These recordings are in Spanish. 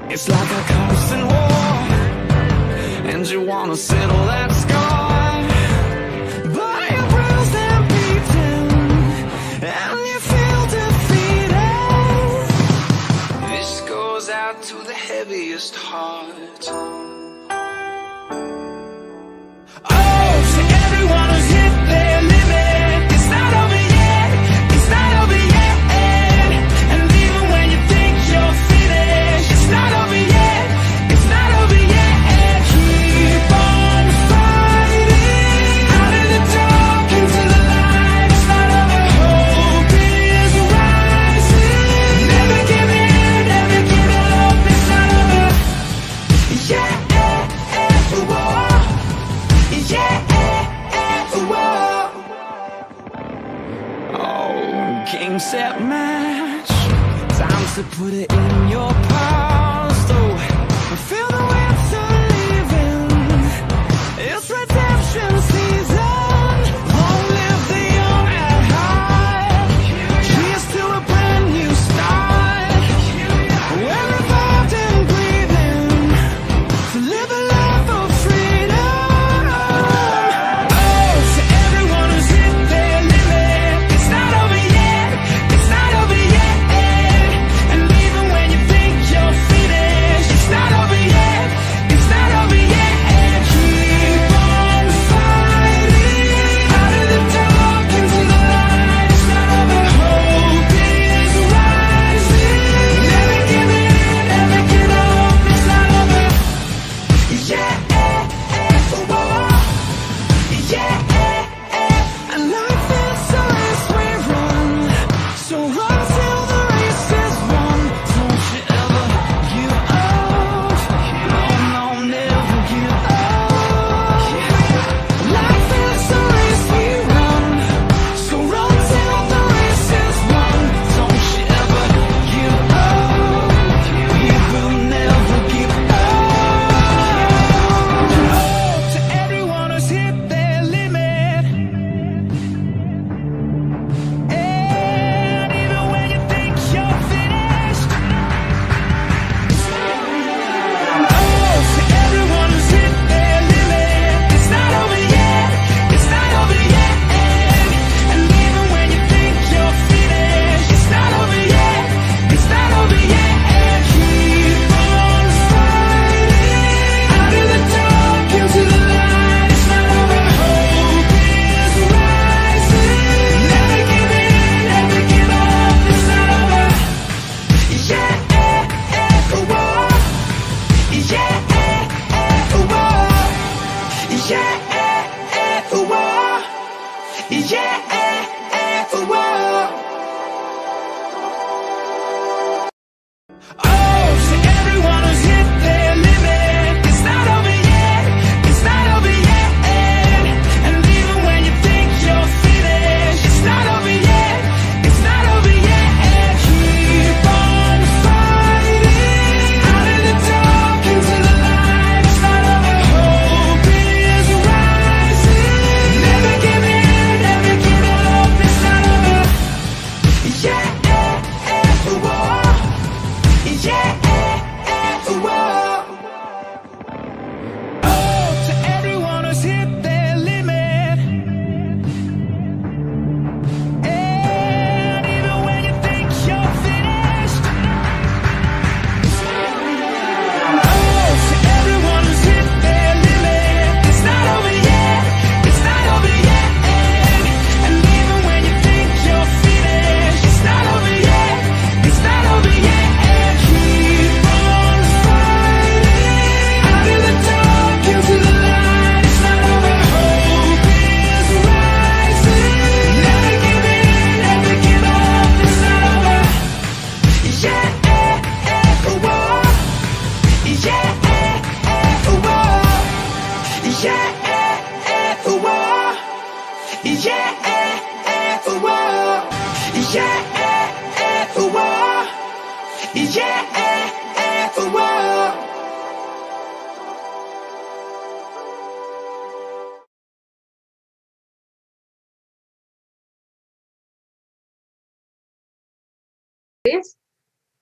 It's like a constant war, and you wanna settle that score, but you're bruised and beaten, and you feel defeated. This goes out to the heaviest heart. Oh, to everyone who's hit their limit, it's not over yet, it's not over yet. And even when you think you're finished, it's not over yet, it's not over yet. Keep on fighting, out of the dark into the light. It's not over, hope is rising. Never give in, never give up. It's not over, yeah. Whoa. Yeah, whoa. Oh, game, set, match. Time to put it in your past. Oh, feel the winter leaving. It's redemption season. Long live the young and high. Cheers to a brand new start. We're revived and breathing to live a life of freedom.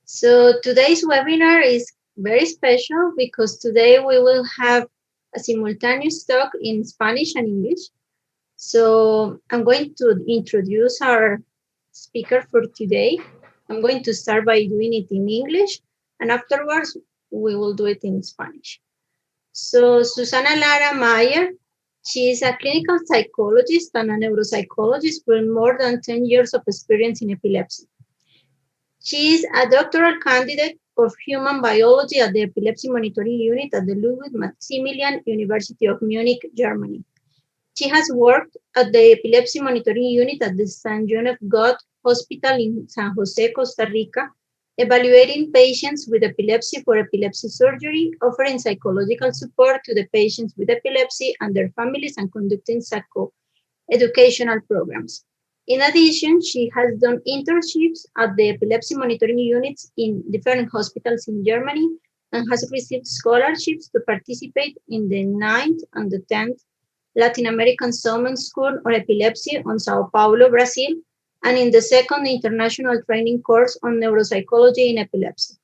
So today's webinar is very special because today we will have a simultaneous talk in Spanish and English. So I'm going to introduce our speaker for today. I'm going to start by doing it in English, and afterwards we will do it in Spanish. So Susana Lara Meyer, she is a clinical psychologist and a neuropsychologist with more than 10 years of experience in epilepsy. She is a doctoral candidate of human biology at the Epilepsy Monitoring Unit at the Ludwig Maximilian University of Munich, Germany. She has worked at the Epilepsy Monitoring Unit at the St. John of God Hospital in San Jose, Costa Rica, evaluating patients with epilepsy for epilepsy surgery, offering psychological support to the patients with epilepsy and their families, and conducting psycho-educational programs. In addition, she has done internships at the epilepsy monitoring units in different hospitals in Germany and has received scholarships to participate in the 9th and the 10th Latin American Summer School on Epilepsy on Sao Paulo, Brazil, and in the second international training course on neuropsychology in epilepsy.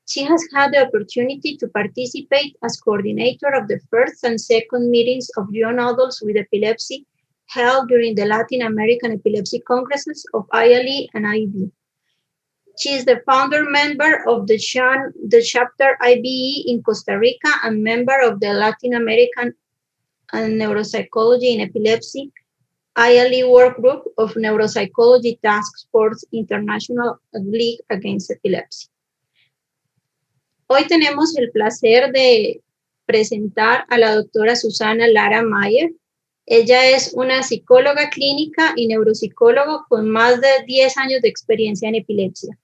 She has had the opportunity to participate as coordinator of the first and second meetings of young adults with epilepsy held during the Latin American Epilepsy Congresses of ILE and IB. She is the founder member of the chapter IBE in Costa Rica and member of the Latin American and Neuropsychology in Epilepsy ILE Work Group of Neuropsychology Task Force International League Against Epilepsy. Hoy tenemos el placer de presentar a la doctora Susana Lara Meyer. Ella es una psicóloga clínica y neuropsicóloga con más de 10 años de experiencia en epilepsia.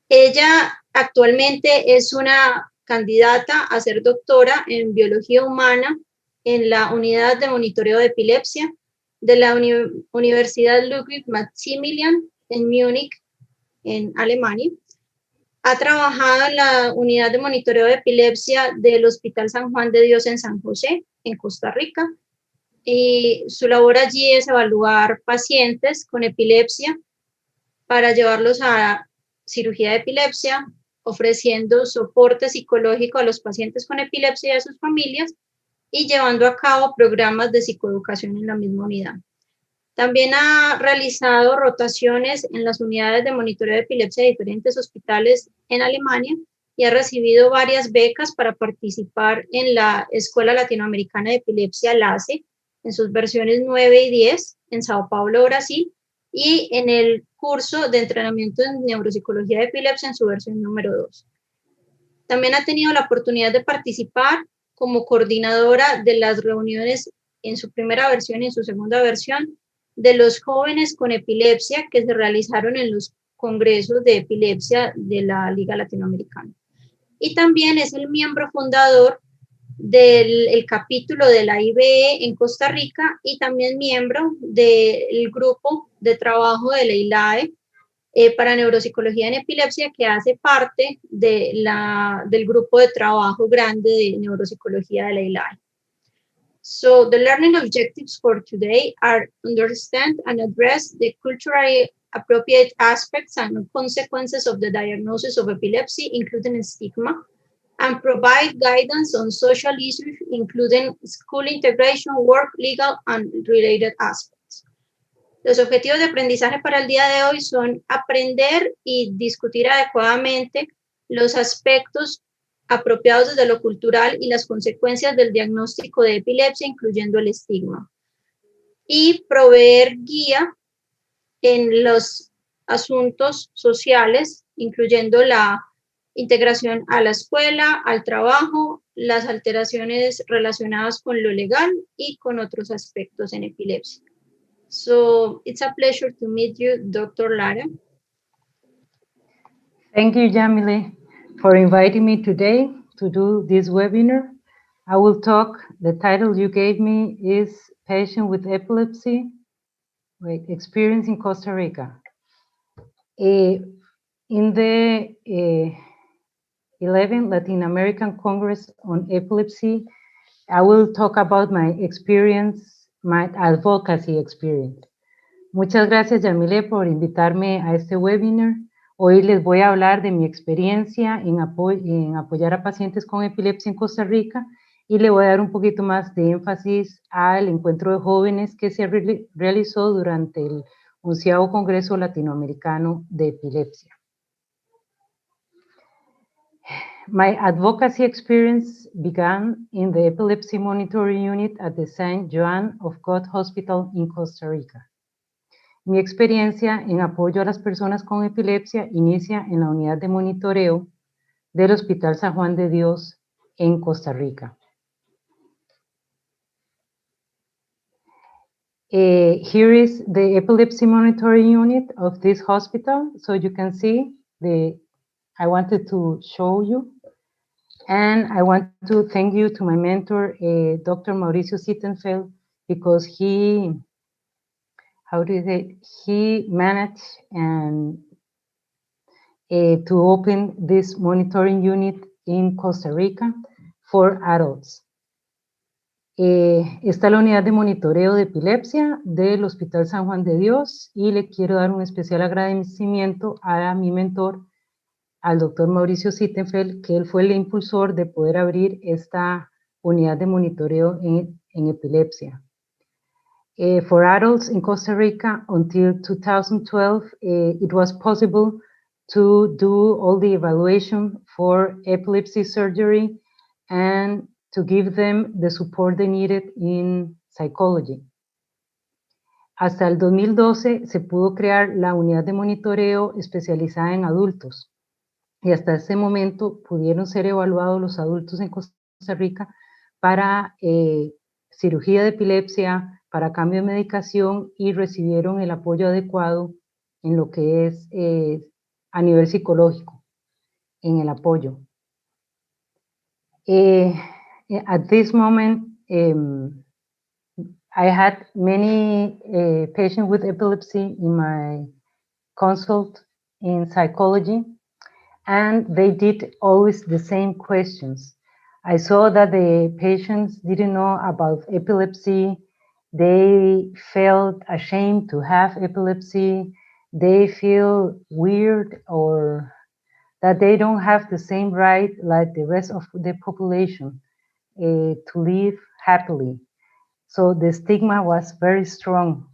Ella actualmente es una candidata a ser doctora en biología humana en la unidad de monitoreo de epilepsia de la Universidad Ludwig Maximilian en Múnich, en Alemania. Ha trabajado en la unidad de monitoreo de epilepsia del Hospital San Juan de Dios en San José, en Costa Rica. Y su labor allí es evaluar pacientes con epilepsia para llevarlos a cirugía de epilepsia, ofreciendo soporte psicológico a los pacientes con epilepsia y a sus familias, y llevando a cabo programas de psicoeducación en la misma unidad. También ha realizado rotaciones en las unidades de monitoreo de epilepsia de diferentes hospitales en Alemania y ha recibido varias becas para participar en la Escuela Latinoamericana de Epilepsia, LACE, en sus versiones 9 y 10 en Sao Paulo, Brasil, y en el curso de entrenamiento en neuropsicología de epilepsia en su versión número 2. También ha tenido la oportunidad de participar como coordinadora de las reuniones en su primera versión y en su segunda versión de los jóvenes con epilepsia que se realizaron en los congresos de epilepsia de la Liga Latinoamericana. Y también es el miembro fundador del capítulo de la IBE en Costa Rica y también miembro del grupo de trabajo de la ILAE para neuropsicología en epilepsia, que hace parte del grupo de trabajo grande de neuropsicología de la ILAE. So the learning objectives for today are understand and address the culturally appropriate aspects and consequences of the diagnosis of epilepsy, including stigma, and provide guidance on social issues, including school integration, work, legal, and related aspects. Los objetivos de aprendizaje para el día de hoy son aprender y discutir adecuadamente los aspectos apropiados desde lo cultural y las consecuencias del diagnóstico de epilepsia, incluyendo el estigma. Y proveer guía en los asuntos sociales, incluyendo la integración a la escuela, al trabajo, las alteraciones relacionadas con lo legal y con otros aspectos en epilepsia. So it's a pleasure to meet you, Dr. Lara. Thank you, Jamile, for inviting me today to do this webinar. I will talk, the title you gave me is Patient with Epilepsy, Experience in Costa Rica. In the 11th Latin American Congress on Epilepsy, I will talk about my experience, my advocacy experience. Muchas gracias, Jamile, por invitarme a este webinar. Hoy les voy a hablar de mi experiencia en apoyar a pacientes con epilepsia en Costa Rica y le voy a dar un poquito más de énfasis al encuentro de jóvenes que se realizó durante el 11º Congreso Latinoamericano de Epilepsia. My advocacy experience began in the Epilepsy Monitoring Unit at the St. Joan of God Hospital in Costa Rica. Mi experiencia en apoyo a las personas con epilepsia inicia en la unidad de monitoreo del Hospital San Juan de Dios en Costa Rica. Here is the Epilepsy Monitoring Unit of this hospital, so you can see I wanted to show you. And I want to thank you to my mentor, Dr. Mauricio Sittenfeld, because he managed and to open this monitoring unit in Costa Rica for adults. Está la unidad de monitoreo de epilepsia del Hospital San Juan de Dios y le quiero dar un especial agradecimiento a mi mentor, al doctor Mauricio Sittenfeld, que él fue el impulsor de poder abrir esta unidad de monitoreo en epilepsia. For adults in Costa Rica, until 2012, it was possible to do all the evaluation for epilepsy surgery and to give them the support they needed in psychology. Hasta el 2012 se pudo crear la unidad de monitoreo especializada en adultos. Y hasta ese momento pudieron ser evaluados los adultos en Costa Rica para cirugía de epilepsia, para cambio de medicación y recibieron el apoyo adecuado en lo que es a nivel psicológico, en el apoyo. At this moment, I had many patients with epilepsy in my consult in psychology. And they did always the same questions. I saw that the patients didn't know about epilepsy. They felt ashamed to have epilepsy. They feel weird or that they don't have the same right like the rest of the population to live happily. So the stigma was very strong.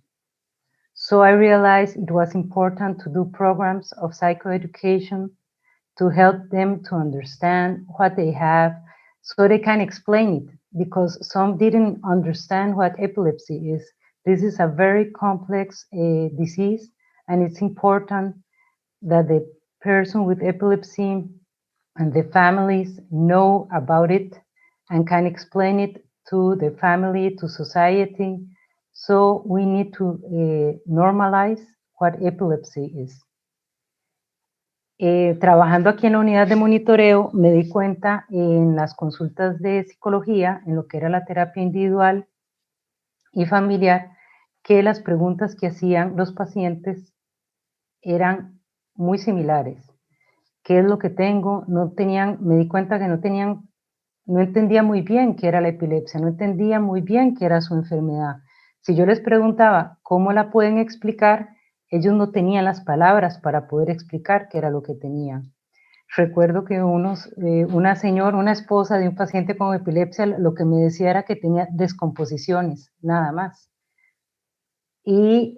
So I realized it was important to do programs of psychoeducation to help them to understand what they have so they can explain it, because some didn't understand what epilepsy is. This is a very complex disease, and it's important that the person with epilepsy and the families know about it and can explain it to the family, to society. So we need to normalize what epilepsy is. Trabajando aquí en la unidad de monitoreo, me di cuenta en las consultas de psicología, en lo que era la terapia individual y familiar, que las preguntas que hacían los pacientes eran muy similares. ¿Qué es lo que tengo? Me di cuenta que no entendía muy bien qué era la epilepsia, no entendía muy bien qué era su enfermedad. Si yo les preguntaba cómo la pueden explicar, ellos no tenían las palabras para poder explicar qué era lo que tenían. Recuerdo que una esposa de un paciente con epilepsia, lo que me decía era que tenía descomposiciones, nada más. Y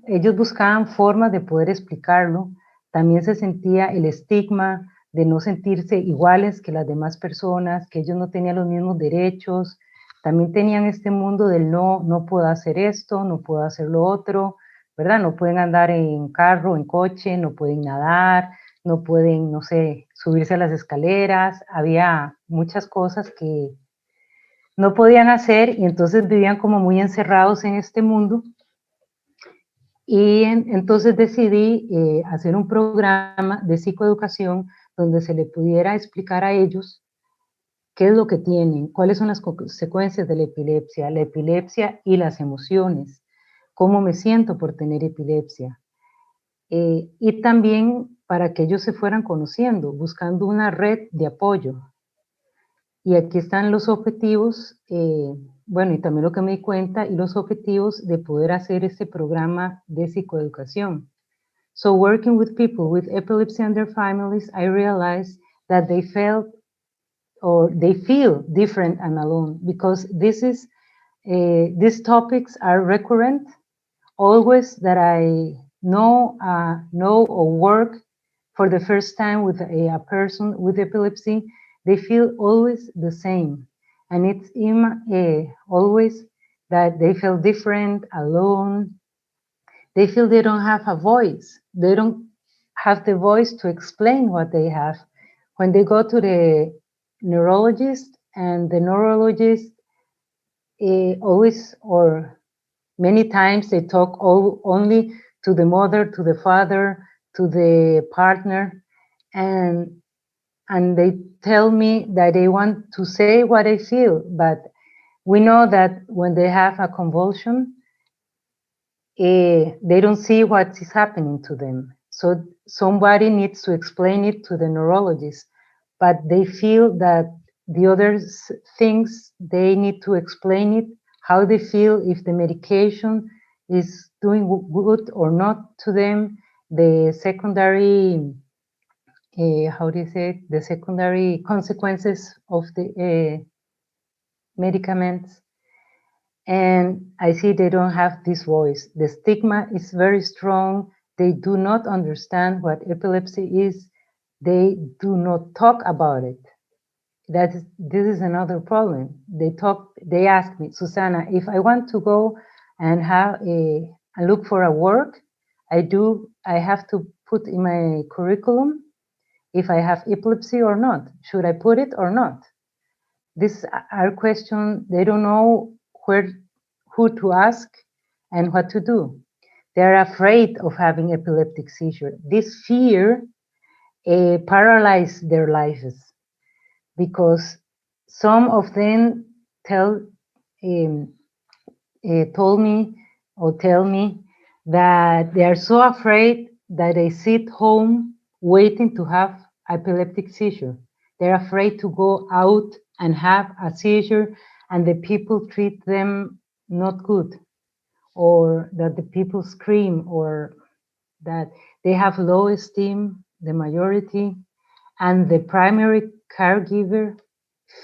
ellos buscaban formas de poder explicarlo. También se sentía el estigma de no sentirse iguales que las demás personas, que ellos no tenían los mismos derechos. También tenían este mundo del no puedo hacer esto, no puedo hacer lo otro, ¿verdad? No pueden andar en carro, en coche, no pueden nadar, no pueden, no sé, subirse a las escaleras. Había muchas cosas que no podían hacer y entonces vivían como muy encerrados en este mundo. Y entonces decidí hacer un programa de psicoeducación donde se le pudiera explicar a ellos qué es lo que tienen, cuáles son las consecuencias de la epilepsia y las emociones, cómo me siento por tener epilepsia. Y también para que ellos se fueran conociendo, buscando una red de apoyo. Y aquí están los objetivos, bueno, y también lo que me di cuenta, y los objetivos de poder hacer este programa de psicoeducación. So working with people with epilepsy and their families, I realized that they felt or they feel different and alone because these topics are recurrent. Always that I know or work for the first time with a person with epilepsy, they feel always the same. And it's always that they feel different, alone. They feel they don't have a voice. They don't have the voice to explain what they have. When they go to the neurologist and the neurologist always or many times they talk only to the mother, to the father, to the partner, and they tell me that they want to say what they feel, but we know that when they have a convulsion, they don't see what is happening to them. So somebody needs to explain it to the neurologist, but they feel that the other things, they need to explain it, how they feel, if the medication is doing good or not to them, the secondary, how do you say it? The secondary consequences of the medicaments. And I see they don't have this voice. The stigma is very strong. They do not understand what epilepsy is. They do not talk about it. This is another problem. They ask me, Susana, if I want to go and look for a work, I have to put in my curriculum if I have epilepsy or not. Should I put it or not? These are questions they don't know who to ask and what to do. They're afraid of having epileptic seizure. This fear paralyzes their lives because some of them told me or tell me that they are so afraid that they sit home waiting to have epileptic seizure. They're afraid to go out and have a seizure and the people treat them not good, or that the people scream, or that they have low esteem, the majority, and the primary caregiver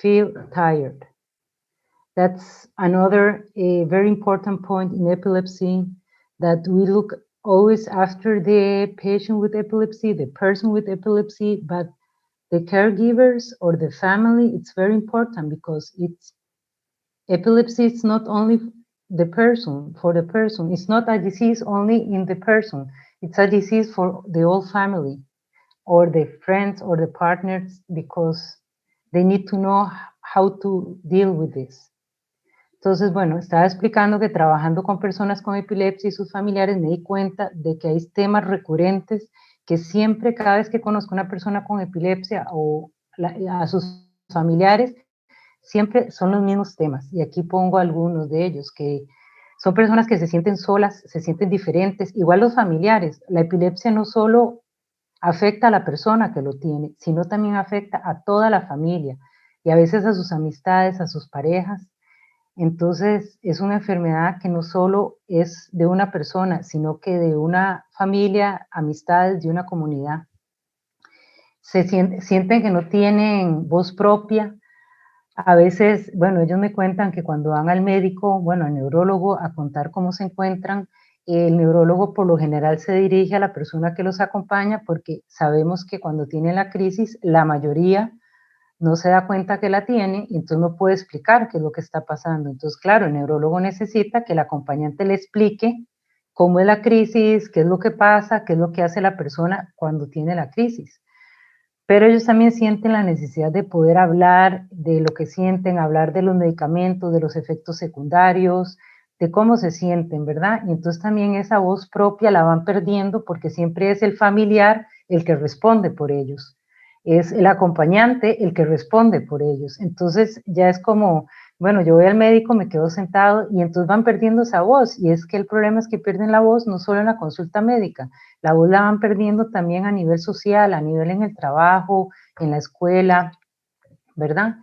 feel tired. That's another very important point in epilepsy, that we look always after the patient with epilepsy, the person with epilepsy, but the caregivers or the family, it's very important because epilepsy is not only for the person. It's not a disease only in the person. It's a disease for the whole family or the friends or the partners because they need to know how to deal with this. Entonces, bueno, estaba explicando que trabajando con personas con epilepsia y sus familiares me di cuenta de que hay temas recurrentes que siempre, cada vez que conozco a una persona con epilepsia o a sus familiares, siempre son los mismos temas. Y aquí pongo algunos de ellos, que son personas que se sienten solas, se sienten diferentes, igual los familiares. La epilepsia no solo afecta a la persona que lo tiene, sino también afecta a toda la familia y a veces a sus amistades, a sus parejas. Entonces, es una enfermedad que no solo es de una persona, sino que de una familia, amistades, de una comunidad. Sienten que no tienen voz propia. A veces, bueno, ellos me cuentan que cuando van al médico, bueno, al neurólogo, a contar cómo se encuentran, el neurólogo por lo general se dirige a la persona que los acompaña porque sabemos que cuando tienen la crisis, la mayoría no se da cuenta que la tiene y entonces no puede explicar qué es lo que está pasando. Entonces, claro, el neurólogo necesita que el acompañante le explique cómo es la crisis, qué es lo que pasa, qué es lo que hace la persona cuando tiene la crisis. Pero ellos también sienten la necesidad de poder hablar de lo que sienten, hablar de los medicamentos, de los efectos secundarios, de cómo se sienten, ¿verdad? Y entonces también esa voz propia la van perdiendo porque siempre es el familiar el que responde por ellos. Es el acompañante el que responde por ellos. Entonces ya es como, bueno, yo voy al médico, me quedo sentado y entonces van perdiendo esa voz. Y es que el problema es que pierden la voz no solo en la consulta médica, la voz la van perdiendo también a nivel social, a nivel en el trabajo, en la escuela, ¿verdad?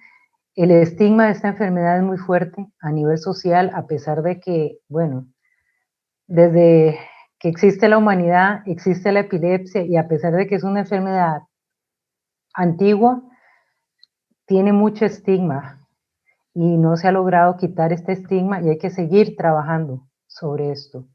El estigma de esta enfermedad es muy fuerte a nivel social, a pesar de que, bueno, desde que existe la humanidad, existe la epilepsia, y a pesar de que es una enfermedad antigua, tiene mucho estigma y no se ha logrado quitar este estigma y hay que seguir trabajando sobre esto.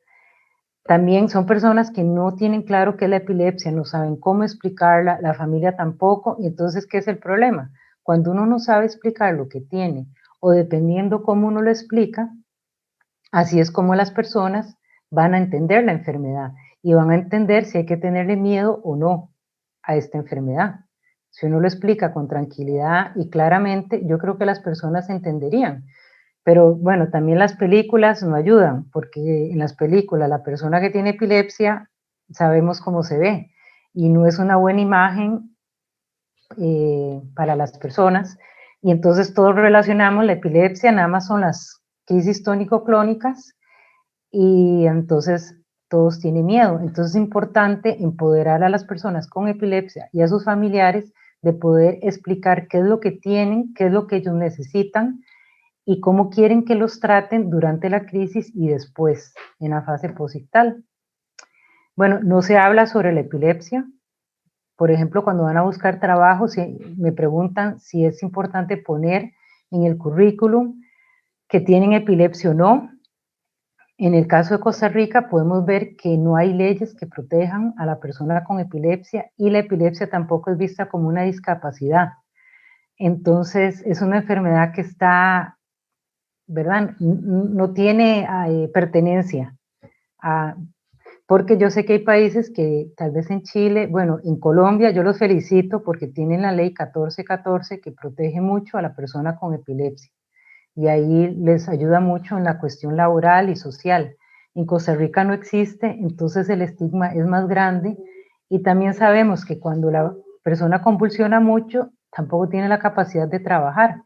También son personas que no tienen claro qué es la epilepsia, no saben cómo explicarla, la familia tampoco, y entonces, ¿qué es el problema? Cuando uno no sabe explicar lo que tiene, o dependiendo cómo uno lo explica, así es como las personas van a entender la enfermedad y van a entender si hay que tenerle miedo o no a esta enfermedad. Si uno lo explica con tranquilidad y claramente, yo creo que las personas entenderían. Pero bueno, también las películas no ayudan, porque en las películas la persona que tiene epilepsia sabemos cómo se ve y no es una buena imagen para las personas. Y entonces todos relacionamos la epilepsia, nada más son las crisis tónico-clónicas, y entonces todos tienen miedo. Entonces es importante empoderar a las personas con epilepsia y a sus familiares de poder explicar qué es lo que tienen, qué es lo que ellos necesitan y cómo quieren que los traten durante la crisis y después, en la fase posictal. Bueno, no se habla sobre la epilepsia. Por ejemplo, cuando van a buscar trabajo, me preguntan si es importante poner en el currículum que tienen epilepsia o no. En el caso de Costa Rica podemos ver que no hay leyes que protejan a la persona con epilepsia y la epilepsia tampoco es vista como una discapacidad. Entonces es una enfermedad que está, ¿verdad? No tiene pertenencia, porque yo sé que hay países que tal vez en Chile, bueno, en Colombia yo los felicito porque tienen la ley 1414 que protege mucho a la persona con epilepsia. Y ahí les ayuda mucho en la cuestión laboral y social. En Costa Rica no existe, entonces el estigma es más grande y también sabemos que cuando la persona convulsiona mucho, tampoco tiene la capacidad de trabajar,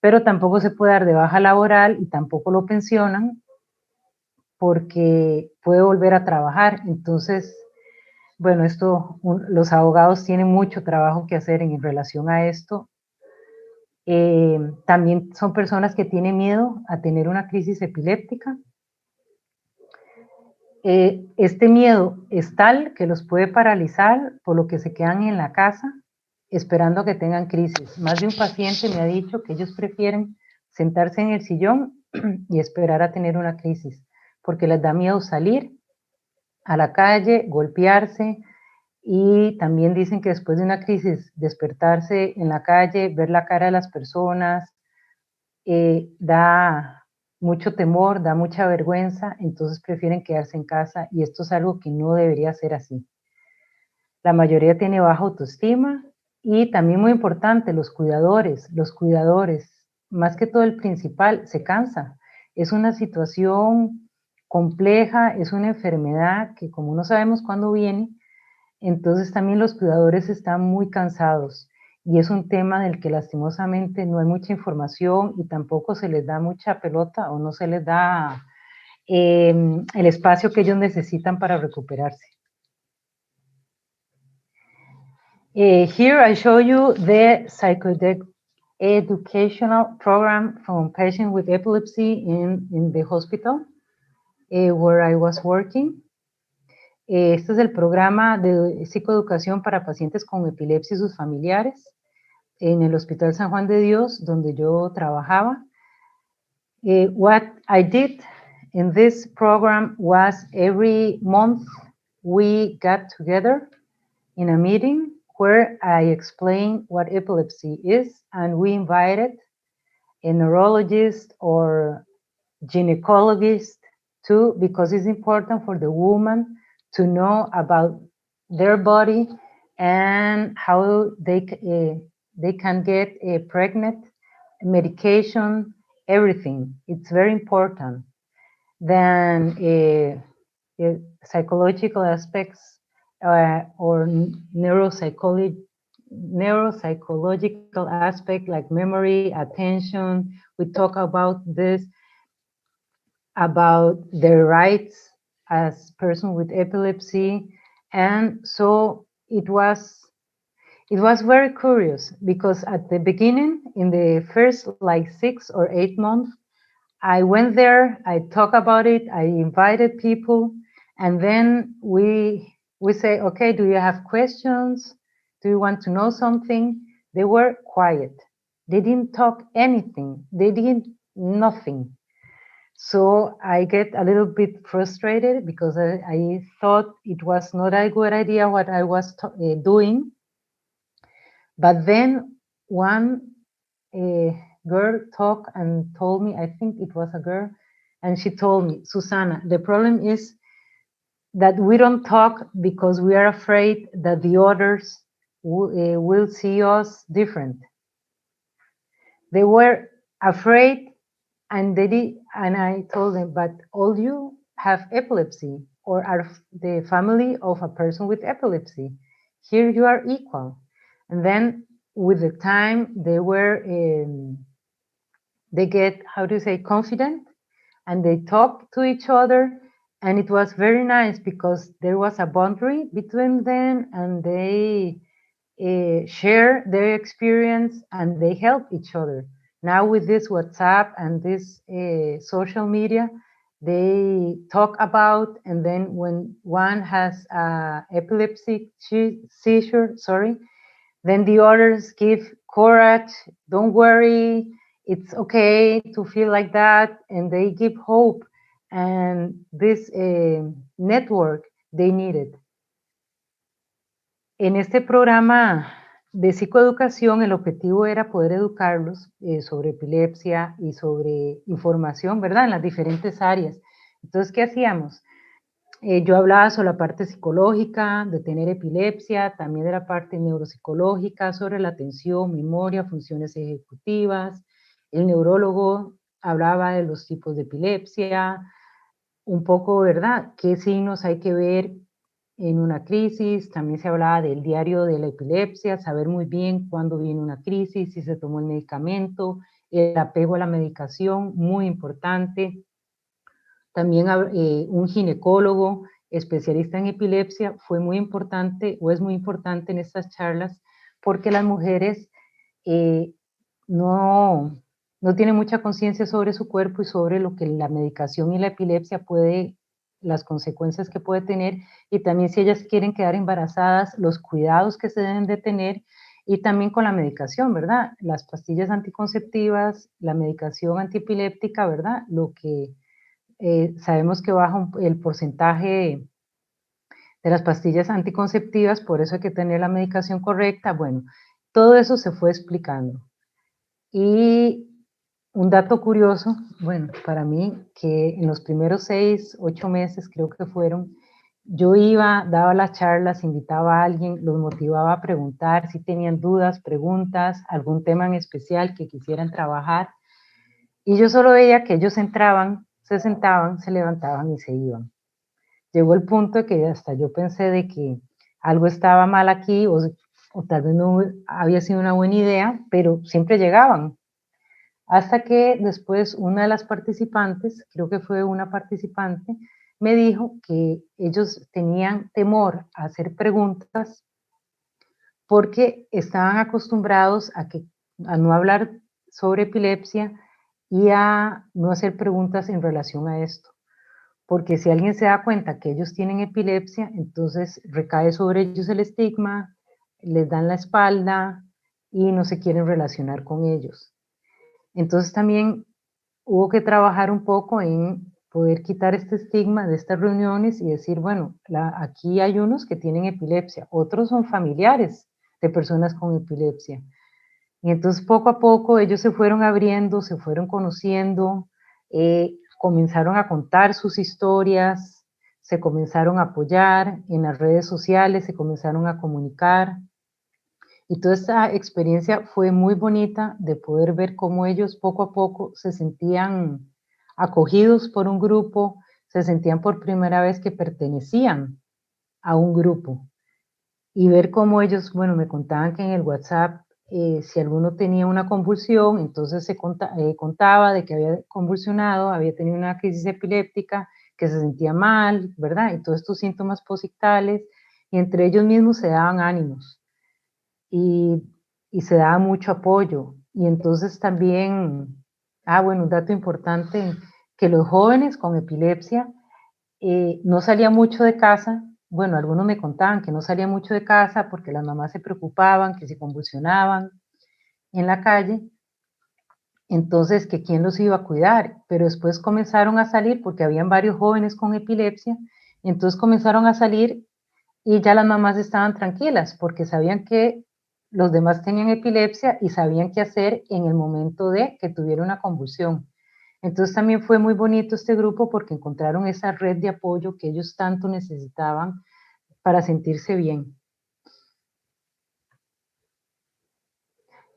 pero tampoco se puede dar de baja laboral y tampoco lo pensionan porque puede volver a trabajar. Entonces, bueno, los abogados tienen mucho trabajo que hacer en relación a esto. También son personas que tienen miedo a tener una crisis epiléptica. Este miedo es tal que los puede paralizar, por lo que se quedan en la casa esperando a que tengan crisis. Más de un paciente me ha dicho que ellos prefieren sentarse en el sillón y esperar a tener una crisis, porque les da miedo salir a la calle, golpearse, y también dicen que después de una crisis, despertarse en la calle, ver la cara de las personas, da mucho temor, da mucha vergüenza, entonces prefieren quedarse en casa y esto es algo que no debería ser así. La mayoría tiene baja autoestima y también muy importante, los cuidadores, más que todo el principal, se cansa. Es una situación compleja, es una enfermedad que como no sabemos cuándo viene, entonces también los cuidadores están muy cansados y es un tema del que lastimosamente no hay mucha información y tampoco se les da mucha pelota o no se les da el espacio que ellos necesitan para recuperarse. Here I show you the psychoeducational program from patients with epilepsy in the hospital where I was working. Este es el programa de psicoeducación para pacientes con epilepsia y sus familiares en el Hospital San Juan de Dios, donde yo trabajaba. What I did in this program was every month we got together in a meeting where I explained what epilepsy is, and we invited a neurologist or gynecologist too, because it's important for the woman to know about their body and how they can get pregnant, medication, everything. It's very important. Then psychological aspects or neuropsychological aspect like memory, attention. We talk about this, about their rights as person with epilepsy, and so it was very curious because at the beginning, in the first like 6 or 8 months, I went there, I talked about it, I invited people, And then we say, okay, do you have questions? Do you want to know something? They were quiet. They didn't talk anything. They did nothing. So I get a little bit frustrated because I thought it was not a good idea what I was doing. But then one girl talked and told me, I think it was a girl, and she told me, Susana, the problem is that we don't talk because we are afraid that the others will see us different. They were afraid, and and I told them, but all you have epilepsy or are the family of a person with epilepsy. Here you are equal. And then with the time they get, how do you say, confident, and they talk to each other, and it was very nice because there was a boundary between them, and they share their experience and they help each other. Now with this WhatsApp and this social media, they talk about, and then when one has epileptic seizure, then the others give courage, don't worry, it's okay to feel like that, and they give hope. And this network, they need it. En este programa de psicoeducación, el objetivo era poder educarlos sobre epilepsia y sobre información, ¿verdad? En las diferentes áreas. Entonces, ¿qué hacíamos? Yo hablaba sobre la parte psicológica de tener epilepsia, también de la parte neuropsicológica, sobre la atención, memoria, funciones ejecutivas. El neurólogo hablaba de los tipos de epilepsia, un poco, ¿verdad? ¿Qué signos hay que ver en una crisis? También se hablaba del diario de la epilepsia, saber muy bien cuándo viene una crisis, si se tomó el medicamento, el apego a la medicación, muy importante. También un ginecólogo especialista en epilepsia fue muy importante, o es muy importante en estas charlas, porque las mujeres no tienen mucha conciencia sobre su cuerpo y sobre lo que la medicación y la epilepsia las consecuencias que puede tener, y también si ellas quieren quedar embarazadas, los cuidados que se deben de tener, y también con la medicación, ¿verdad? Las pastillas anticonceptivas, la medicación antiepiléptica, ¿verdad? Lo que sabemos que baja el porcentaje de las pastillas anticonceptivas, por eso hay que tener la medicación correcta. Bueno, todo eso se fue explicando. Y un dato curioso, bueno, para mí, que en los primeros 6, 8 meses, creo que fueron, yo iba, daba las charlas, invitaba a alguien, los motivaba a preguntar si tenían dudas, preguntas, algún tema en especial que quisieran trabajar. Y yo solo veía que ellos entraban, se sentaban, se levantaban y se iban. Llegó el punto de que hasta yo pensé de que algo estaba mal aquí, o tal vez no había sido una buena idea, pero siempre llegaban. Hasta que después una de las participantes, creo que fue una participante, me dijo que ellos tenían temor a hacer preguntas porque estaban acostumbrados a no hablar sobre epilepsia y a no hacer preguntas en relación a esto. Porque si alguien se da cuenta que ellos tienen epilepsia, entonces recae sobre ellos el estigma, les dan la espalda y no se quieren relacionar con ellos. Entonces también hubo que trabajar un poco en poder quitar este estigma de estas reuniones y decir, bueno, aquí hay unos que tienen epilepsia, otros son familiares de personas con epilepsia. Y entonces poco a poco ellos se fueron abriendo, se fueron conociendo, comenzaron a contar sus historias, se comenzaron a apoyar en las redes sociales, se comenzaron a comunicar. Y toda esta experiencia fue muy bonita de poder ver cómo ellos poco a poco se sentían acogidos por un grupo, se sentían por primera vez que pertenecían a un grupo. Y ver cómo ellos, bueno, me contaban que en el WhatsApp, si alguno tenía una convulsión, entonces se contaba de que había convulsionado, había tenido una crisis epiléptica, que se sentía mal, ¿verdad? Y todos estos síntomas posictales, y entre ellos mismos se daban ánimos. Y se daba mucho apoyo. Y entonces también, bueno, un dato importante, que los jóvenes con epilepsia no salía mucho de casa. Bueno, algunos me contaban que no salía mucho de casa porque las mamás se preocupaban, que se convulsionaban en la calle. Entonces, que quién los iba a cuidar, pero después comenzaron a salir porque habían varios jóvenes con epilepsia, entonces comenzaron a salir y ya las mamás estaban tranquilas porque sabían que los demás tenían epilepsia y sabían qué hacer en el momento de que tuviera una convulsión. Entonces también fue muy bonito este grupo porque encontraron esa red de apoyo que ellos tanto necesitaban para sentirse bien.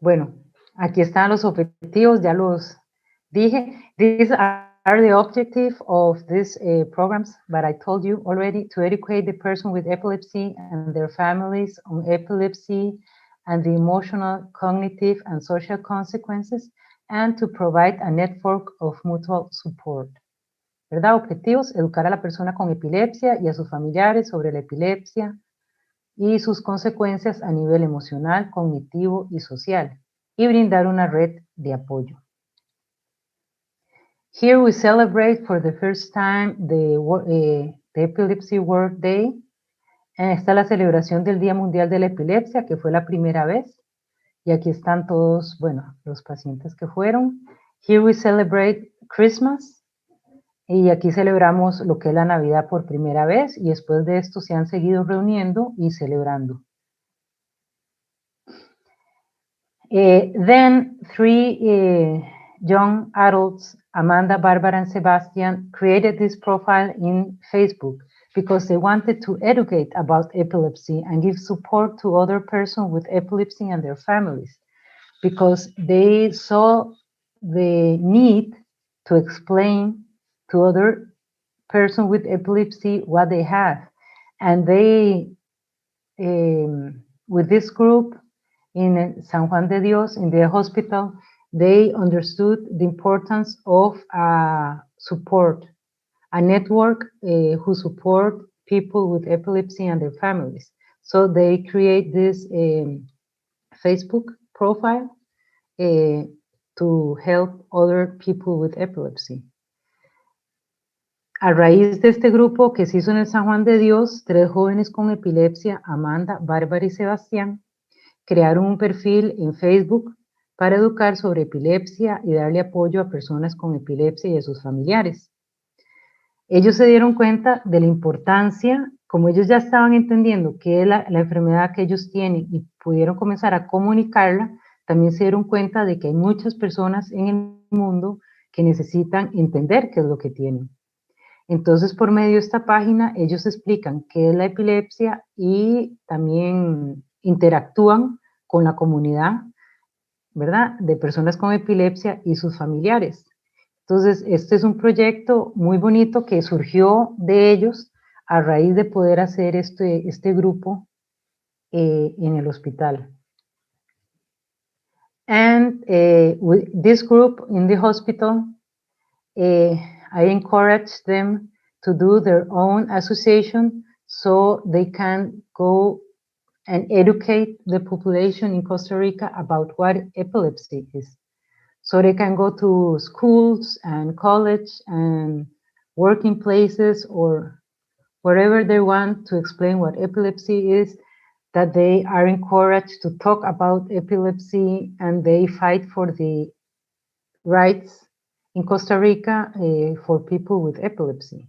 Bueno, aquí están los objetivos, ya los dije. These are the objective of these programs that I told you already, to educate the person with epilepsy and their families on epilepsy and the emotional, cognitive, and social consequences, and to provide a network of mutual support. ¿Verdad? Objetivos: educar a la persona con epilepsia y a sus familiares sobre la epilepsia y sus consecuencias a nivel emocional, cognitivo y social, y brindar una red de apoyo. Here we celebrate for the first time the Epilepsy World Day. Está la celebración del Día Mundial de la Epilepsia, que fue la primera vez. Y aquí están todos, bueno, los pacientes que fueron. Here we celebrate Christmas. Y aquí celebramos lo que es la Navidad por primera vez. Y después de esto se han seguido reuniendo y celebrando. Then three young adults, Amanda, Barbara, and Sebastian, created this profile in Facebook because they wanted to educate about epilepsy and give support to other persons with epilepsy and their families, because they saw the need to explain to other persons with epilepsy what they have. And they, with this group, in San Juan de Dios, in the hospital, they understood the importance of support, a network who support people with epilepsy and their families. So they create this Facebook profile to help other people with epilepsy. A raíz de este grupo que se hizo en el San Juan de Dios, 3 jóvenes con epilepsia, Amanda, Bárbara y Sebastián, crearon un perfil en Facebook para educar sobre epilepsia y darle apoyo a personas con epilepsia y a sus familiares. Ellos se dieron cuenta de la importancia, como ellos ya estaban entendiendo qué es la enfermedad que ellos tienen y pudieron comenzar a comunicarla, también se dieron cuenta de que hay muchas personas en el mundo que necesitan entender qué es lo que tienen. Entonces, por medio de esta página, ellos explican qué es la epilepsia y también interactúan con la comunidad, ¿verdad?, de personas con epilepsia y sus familiares. Entonces, este es un proyecto muy bonito que surgió de ellos a raíz de poder hacer este grupo en el hospital. And with this group in the hospital, I encourage them to do their own association so they can go and educate the population in Costa Rica about what epilepsy is. So they can go to schools and college and working places or wherever they want to explain what epilepsy is, that they are encouraged to talk about epilepsy and they fight for the rights in Costa Rica for people with epilepsy.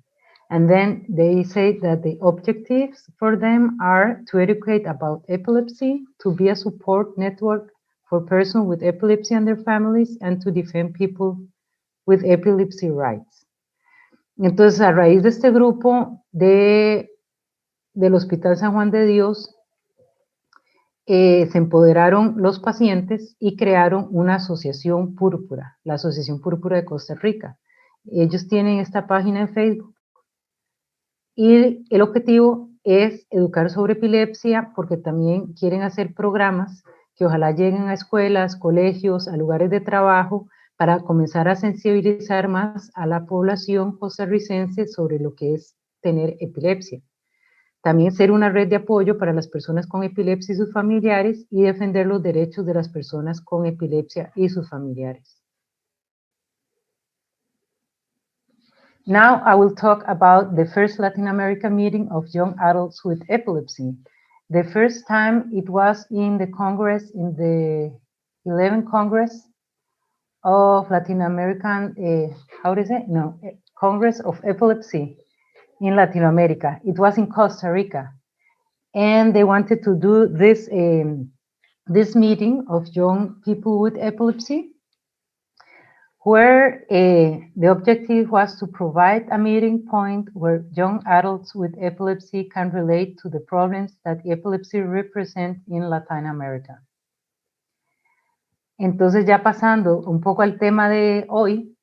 And then they say that the objectives for them are to educate about epilepsy, to be a support network for persons with epilepsy and their families, and to defend people with epilepsy rights. Entonces, a raíz de este grupo del Hospital San Juan de Dios, se empoderaron los pacientes y crearon una asociación púrpura, la Asociación Púrpura de Costa Rica. Ellos tienen esta página en Facebook y el objetivo es educar sobre epilepsia porque también quieren hacer programas que ojalá lleguen a escuelas, colegios, a lugares de trabajo para comenzar a sensibilizar más a la población costarricense sobre lo que es tener epilepsia. También ser una red de apoyo para las personas con epilepsia y sus familiares y defender los derechos de las personas con epilepsia y sus familiares. Now I will talk about the first Latin American meeting of young adults with epilepsy. The first time it was in the Congress, in the 11th Congress of Latin American, how do you say? No, Congress of Epilepsy in Latin America. It was in Costa Rica. And they wanted to do this, this meeting of young people with epilepsy, where the objective was to provide a meeting point where young adults with epilepsy can relate to the problems that epilepsy represents in Latin America. Entonces, ya pasando un poco al tema de hoy,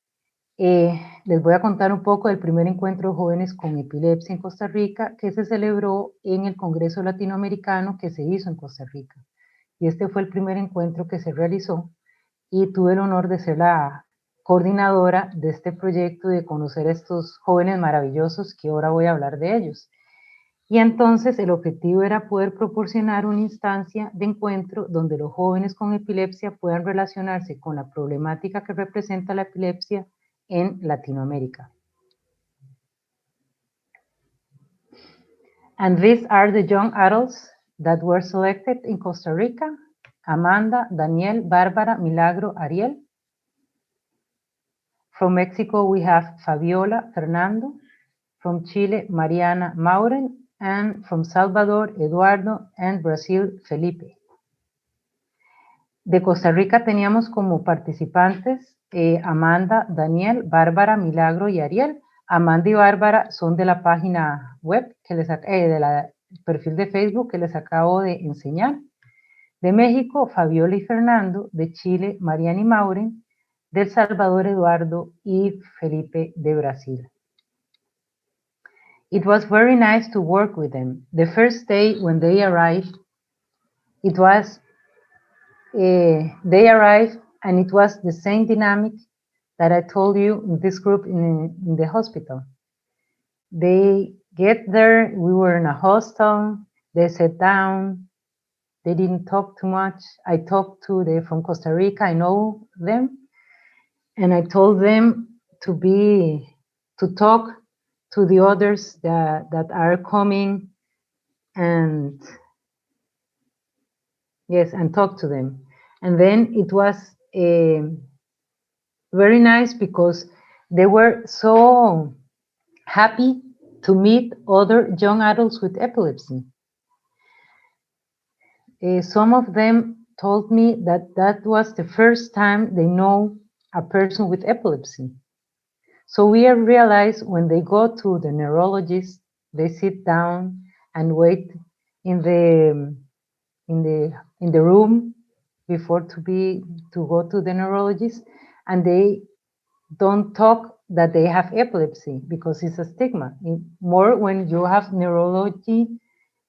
les voy a contar un poco del primer encuentro de jóvenes con epilepsia en Costa Rica, que se celebró en el Congreso Latinoamericano que se hizo en Costa Rica. Y este fue el primer encuentro que se realizó y tuve el honor de ser la coordinadora de este proyecto y de conocer a estos jóvenes maravillosos que ahora voy a hablar de ellos. Y entonces el objetivo era poder proporcionar una instancia de encuentro donde los jóvenes con epilepsia puedan relacionarse con la problemática que representa la epilepsia en Latinoamérica. And these are the young adults that were selected in Costa Rica: Amanda, Daniel, Bárbara, Milagro, Ariel. From Mexico, we have Fabiola, Fernando. From Chile, Mariana, Mauren. And from Salvador, Eduardo. And Brazil, Felipe. De Costa Rica teníamos como participantes Amanda, Daniel, Bárbara, Milagro y Ariel. Amanda y Bárbara son de la página web, del perfil de Facebook que les acabo de enseñar. De México, Fabiola y Fernando. De Chile, Mariana y Mauren. De El Salvador, Eduardo y Felipe de Brasil. It was very nice to work with them. The first day when they arrived, it was, they arrived and it was the same dynamic that I told you in this group in the hospital. They get there, we were in a hostel, they sat down, they didn't talk too much. I talked to them from Costa Rica, I know them, and I told them to talk to the others that are coming and yes, and talk to them. And then it was very nice because they were so happy to meet other young adults with epilepsy. Some of them told me that that was the first time they know a person with epilepsy. So we realized when they go to the neurologist, they sit down and wait in the room before to go to the neurologist, and they don't talk that they have epilepsy because it's a stigma. More when you have neurology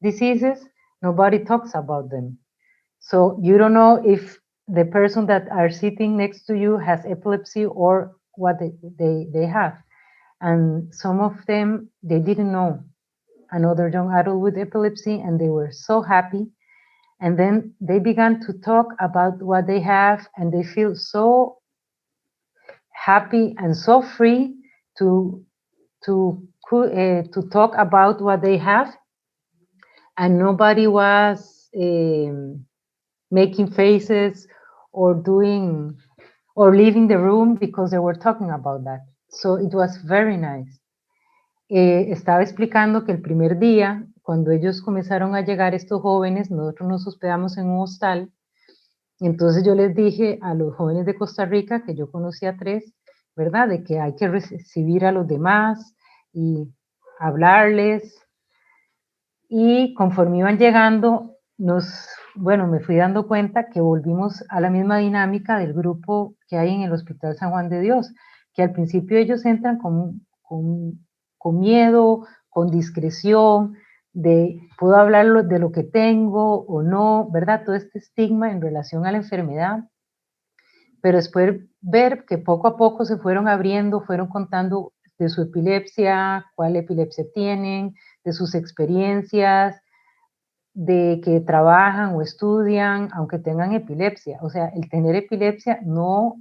diseases, nobody talks about them. So you don't know if the person that are sitting next to you has epilepsy or what they have. And some of them, they didn't know another young adult with epilepsy, and they were so happy. And then they began to talk about what they have, and they feel so happy and so free to talk about what they have. And nobody was making faces or leaving the room because they were talking about that. So it was very nice. Estaba explicando que el primer día, cuando ellos comenzaron a llegar estos jóvenes, nosotros nos hospedamos en un hostal. Entonces yo les dije a los jóvenes de Costa Rica, que yo conocí a 3, ¿verdad? De que hay que recibir a los demás y hablarles. Y conforme iban llegando, me fui dando cuenta que volvimos a la misma dinámica del grupo que hay en el Hospital San Juan de Dios, que al principio ellos entran con miedo, con discreción, puedo hablar de lo que tengo o no, ¿verdad? Todo este estigma en relación a la enfermedad. Pero después ver que poco a poco se fueron abriendo, fueron contando de su epilepsia, cuál epilepsia tienen, de sus experiencias, de que trabajan o estudian, aunque tengan epilepsia. O sea, el tener epilepsia no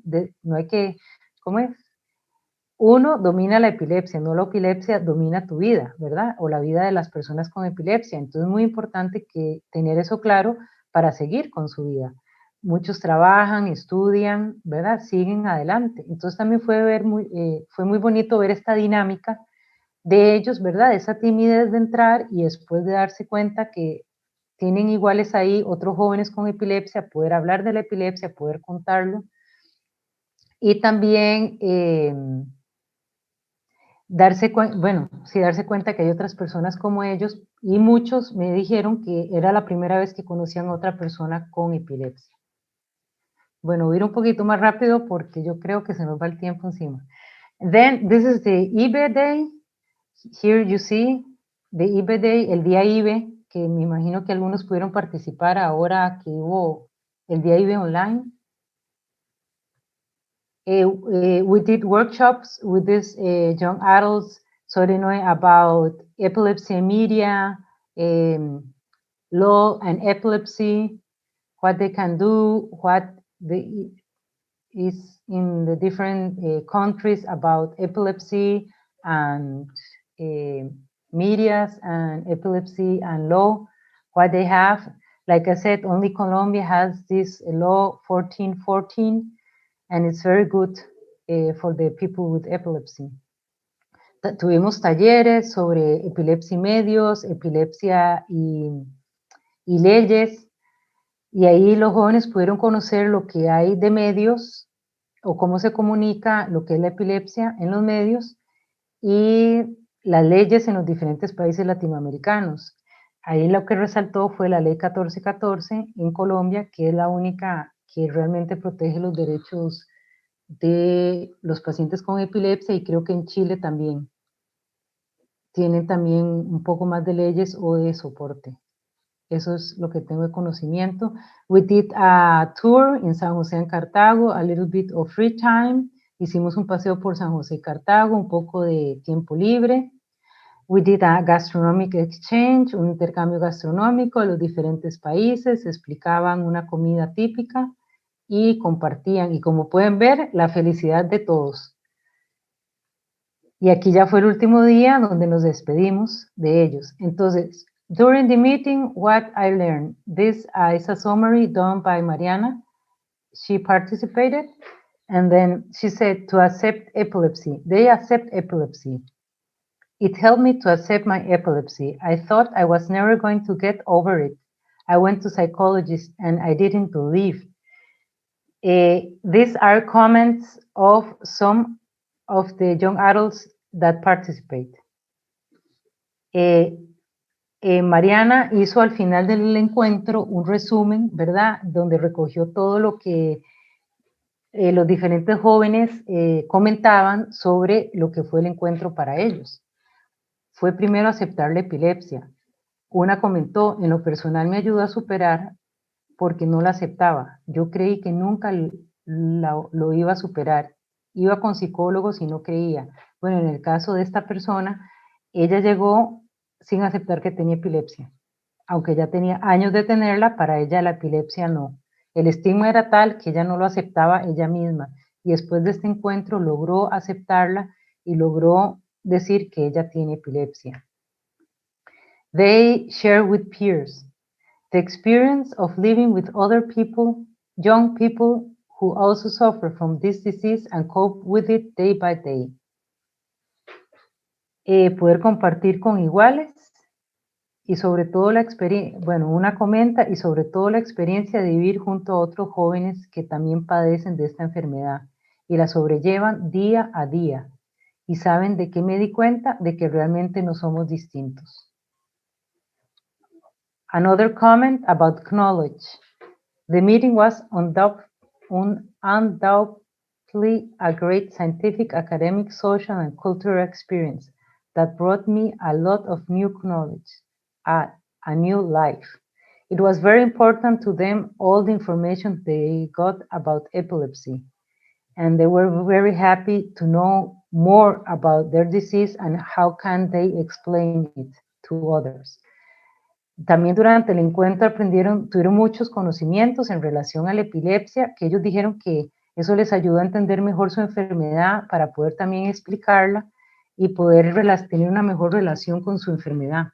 hay que, ¿cómo es? uno domina la epilepsia, no la epilepsia domina tu vida, ¿verdad? O la vida de las personas con epilepsia. Entonces es muy importante tener eso claro para seguir con su vida. Muchos trabajan, estudian, ¿verdad? Siguen adelante. Entonces también fue muy bonito ver esta dinámica de ellos, ¿verdad? Esa timidez de entrar y después de darse cuenta que tienen iguales ahí otros jóvenes con epilepsia, poder hablar de la epilepsia, poder contarlo. Y también darse cuenta que hay otras personas como ellos, y muchos me dijeron que era la primera vez que conocían a otra persona con epilepsia. Bueno, voy a ir un poquito más rápido porque yo creo que se nos va el tiempo encima. Then, this is the IBE Day. Here you see the IBE Day, el día IBE, que me imagino que algunos pudieron participar ahora que hubo el día IBE online. We did workshops with these young adults so they know about epilepsy and media, law and epilepsy, what they can do, what is in the different countries about epilepsy and medias and epilepsy and law, what they have. Like I said, only Colombia has this law 1414, and it's very good for the people with epilepsy. Tuvimos talleres sobre epilepsia y medios, epilepsia y leyes, y ahí los jóvenes pudieron conocer lo que hay de medios o cómo se comunica lo que es la epilepsia en los medios y las leyes en los diferentes países latinoamericanos. Ahí lo que resaltó fue la ley 1414 en Colombia, que es la única que realmente protege los derechos de los pacientes con epilepsia, y creo que en Chile también tienen también un poco más de leyes o de soporte. Eso es lo que tengo de conocimiento. We did a tour in San José en Cartago, a little bit of free time. Hicimos un paseo por San José y Cartago, un poco de tiempo libre. We did a gastronomic exchange, un intercambio gastronómico de los diferentes países, explicaban una comida típica y compartían. Y como pueden ver, la felicidad de todos. Y aquí ya fue el último día donde nos despedimos de ellos. Entonces, during the meeting, what I learned. This is a summary done by Mariana. She participated, and then she said to accept epilepsy. They accept epilepsy. It helped me to accept my epilepsy. I thought I was never going to get over it. I went to psychologists and I didn't believe. These are comments of some of the young adults that participate. Mariana hizo al final del encuentro un resumen, ¿verdad? Donde recogió todo lo que los diferentes jóvenes comentaban sobre lo que fue el encuentro para ellos. Fue primero aceptar la epilepsia. Una comentó, en lo personal me ayudó a superar porque no la aceptaba. Yo creí que nunca lo iba a superar. Iba con psicólogos y no creía. Bueno, en el caso de esta persona, ella llegó sin aceptar que tenía epilepsia. Aunque ya tenía años de tenerla, para ella la epilepsia no. El estigma era tal que ella no lo aceptaba ella misma. Y después de este encuentro logró aceptarla y logró decir que ella tiene epilepsia. They share with peers the experience of living with other people, young people who also suffer from this disease and cope with it day by day. Poder compartir con iguales y sobre todo la experiencia, bueno, una comenta, y sobre todo la experiencia de vivir junto a otros jóvenes que también padecen de esta enfermedad y la sobrellevan día a día. Y saben de qué me di cuenta, de que realmente no somos distintos. Another comment about knowledge. The meeting was undoubtedly a great scientific, academic, social, and cultural experience that brought me a lot of new knowledge, a new life. It was very important to them, all the information they got about epilepsy, and they were very happy to know more about their disease and how can they explain it to others. También durante el encuentro tuvieron muchos conocimientos en relación a la epilepsia, que ellos dijeron que Eso les ayudó a entender mejor su enfermedad para poder también explicarla y poder tener una mejor relación con su enfermedad.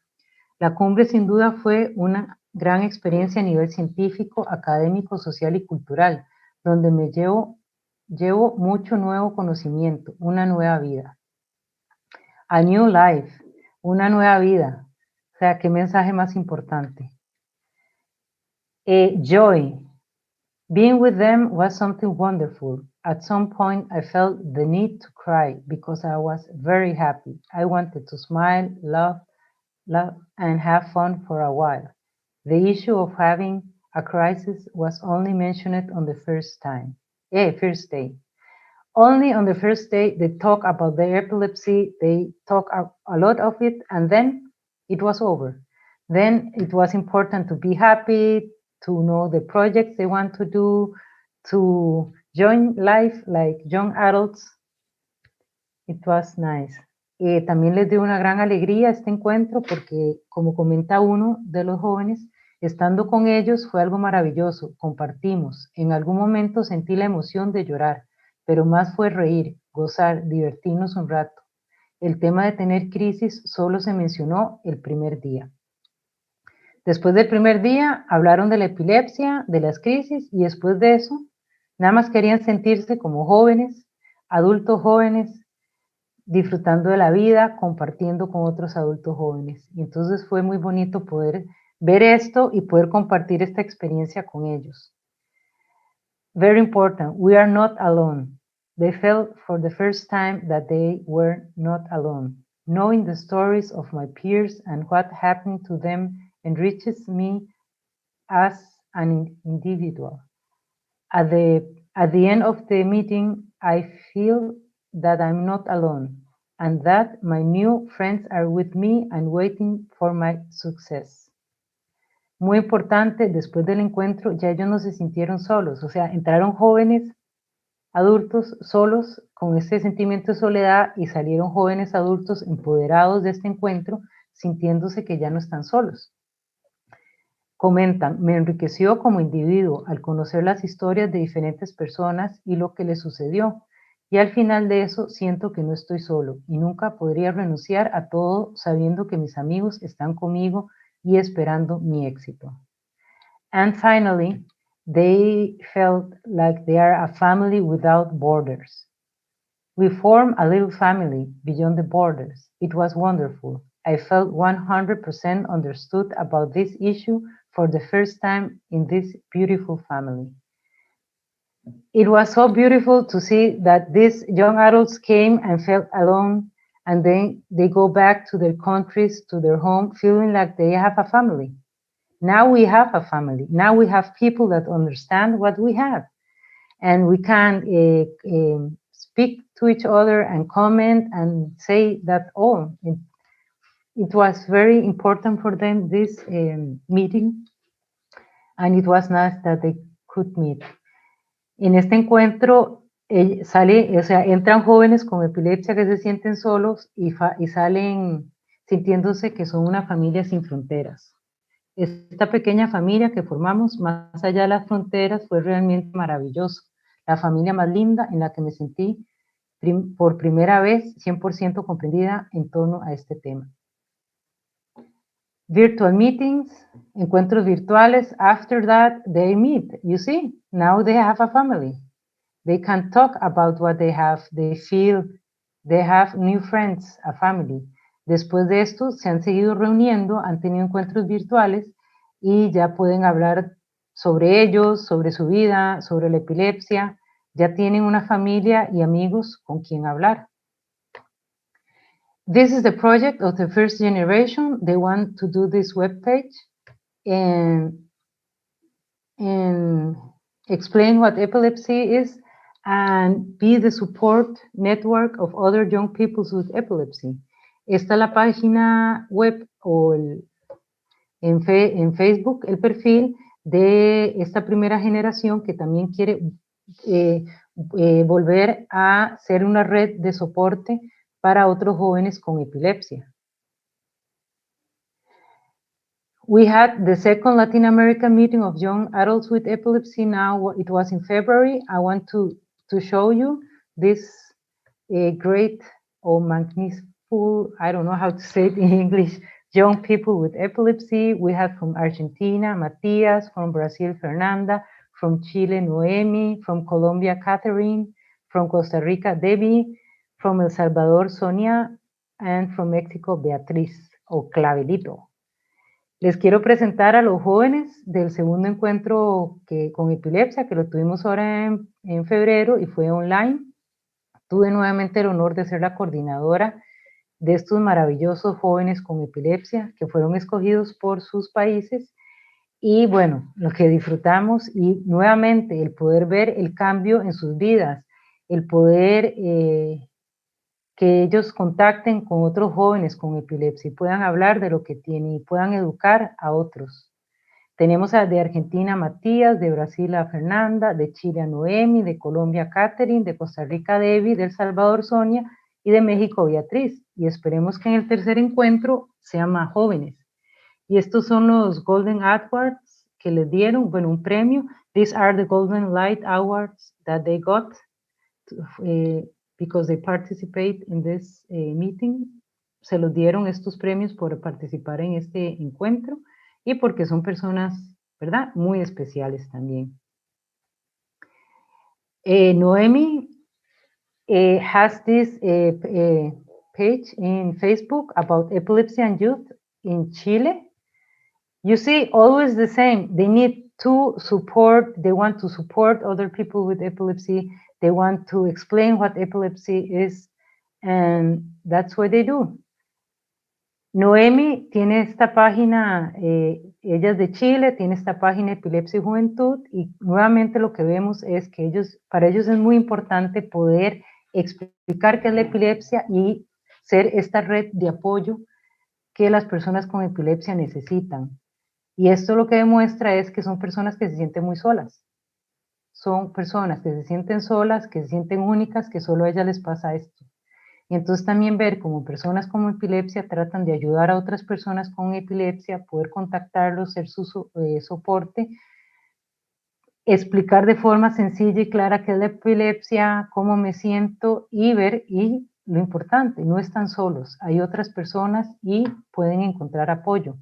La cumbre sin duda fue una gran experiencia a nivel científico, académico, social y cultural, donde me llevo mucho nuevo conocimiento, una nueva vida. A new life, una nueva vida. O sea, qué mensaje más importante. Joy. Being with them was something wonderful. At some point, I felt the need to cry because I was very happy. I wanted to smile, laugh, and have fun for a while. The issue of having a crisis was only mentioned on the first day. Only on the first day they talk about the epilepsy, they talk a lot of it, and then it was over. Then it was important to be happy, to know the projects they want to do, to join life like young adults. It was nice. También les dio una gran alegría este encuentro porque, como comenta uno de los jóvenes, estando con ellos fue algo maravilloso, compartimos. En algún momento sentí la emoción de llorar, pero más fue reír, gozar, divertirnos un rato. El tema de tener crisis solo se mencionó el primer día. Después del primer día hablaron de la epilepsia, de las crisis y después de eso nada más querían sentirse como jóvenes, adultos jóvenes, disfrutando de la vida, compartiendo con otros adultos jóvenes. Y entonces fue muy bonito poder ver esto y poder compartir esta experiencia con ellos. Very important, we are not alone. They felt for the first time that they were not alone. Knowing the stories of my peers and what happened to them enriches me as an individual. At the end of the meeting, I feel that I'm not alone and that my new friends are with me and waiting for my success. Muy importante, después del encuentro ya ellos no se sintieron solos, o sea, entraron jóvenes adultos solos con ese sentimiento de soledad y salieron jóvenes adultos empoderados de este encuentro, sintiéndose que ya no están solos. Comentan, me enriqueció como individuo al conocer las historias de diferentes personas y lo que les sucedió. Y al final de eso siento que no estoy solo y nunca podría renunciar a todo sabiendo que mis amigos están conmigo y esperando mi éxito. And finally, they felt like they are a family without borders. We formed a little family beyond the borders. It was wonderful. I felt 100% understood about this issue for the first time in this beautiful family. It was so beautiful to see that these young adults came and felt alone, and then they go back to their countries, to their home, feeling like they have a family. Now we have a family. Now we have people that understand what we have. And we can speak to each other and comment and say that, oh, it was very important for them, this meeting. And it was nice that they could meet. En este encuentro entran jóvenes con epilepsia que se sienten solos y salen sintiéndose que son una familia sin fronteras. Esta pequeña familia que formamos más allá de las fronteras fue realmente maravilloso. La familia más linda en la que me sentí por primera vez 100% comprendida en torno a este tema. Virtual meetings, encuentros virtuales. After that, they meet. You see, now they have a family. They can talk about what they have. They feel they have new friends, a family. Después de esto, se han seguido reuniendo, han tenido encuentros virtuales y ya pueden hablar sobre ellos, sobre su vida, sobre la epilepsia. Ya tienen una familia y amigos con quien hablar. This is the project of the first generation. They want to do this webpage and explain what epilepsy is and be the support network of other young people with epilepsy. Esta es la página web o en Facebook, el perfil de esta primera generación que también quiere volver a ser una red de soporte para otros jóvenes con epilepsia. We had the second Latin American meeting of young adults with epilepsy. Now it was in February. I want to to show you this great or magnificent, I don't know how to say it in English, young people with epilepsy. We have from Argentina, Matias, from Brazil, Fernanda, from Chile, Noemi, from Colombia, Catherine, from Costa Rica, Debbie, from El Salvador, Sonia, and from Mexico, Beatriz, o Clavelito. Les quiero presentar a los jóvenes del segundo encuentro con epilepsia, que lo tuvimos ahora en febrero y fue online. Tuve nuevamente el honor de ser la coordinadora de estos maravillosos jóvenes con epilepsia que fueron escogidos por sus países. Y bueno, lo que disfrutamos y nuevamente el poder ver el cambio en sus vidas, el poder que ellos contacten con otros jóvenes con epilepsia y puedan hablar de lo que tienen y puedan educar a otros. Tenemos de Argentina a Matías, de Brasil a Fernanda, de Chile a Noemi, de Colombia a Catherine, de Costa Rica a Debbie, de El Salvador Sonia y de México Beatriz. Y esperemos que en el tercer encuentro sean más jóvenes. Y estos son los Golden Awards que les dieron, bueno, un premio. These are the Golden Light Awards that they got because they participate in this meeting. Se los dieron estos premios por participar en este encuentro y porque son personas, ¿verdad?, muy especiales también. Noemi has this page in Facebook about epilepsy and youth in Chile. You see, always the same. They need to support, they want to support other people with epilepsy. They want to explain what epilepsy is, and that's what they do. Noemi tiene esta página, ella es de Chile, tiene esta página Epilepsia y Juventud, y nuevamente lo que vemos es que para ellos es muy importante poder explicar qué es la epilepsia y ser esta red de apoyo que las personas con epilepsia necesitan. Y esto lo que demuestra es que son personas que se sienten muy solas. Son personas que se sienten solas, que se sienten únicas, que solo a ellas les pasa esto. Y entonces también ver cómo personas con epilepsia tratan de ayudar a otras personas con epilepsia, poder contactarlos, ser su soporte, explicar de forma sencilla y clara qué es la epilepsia, cómo me siento y ver, y lo importante, no están solos, hay otras personas y pueden encontrar apoyo.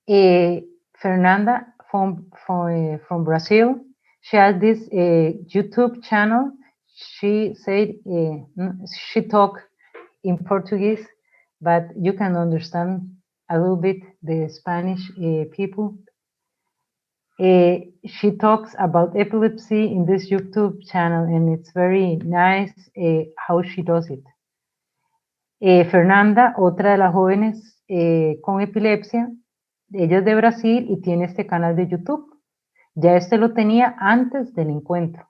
Fernanda from Brazil, she has this YouTube channel. She said she talked in Portuguese, but you can understand a little bit the Spanish people. She talks about epilepsy in this YouTube channel, and it's very nice how she does it. Fernanda, otra de las jóvenes con epilepsia, ella es de Brasil y tiene este canal de YouTube. Ya lo tenía antes del encuentro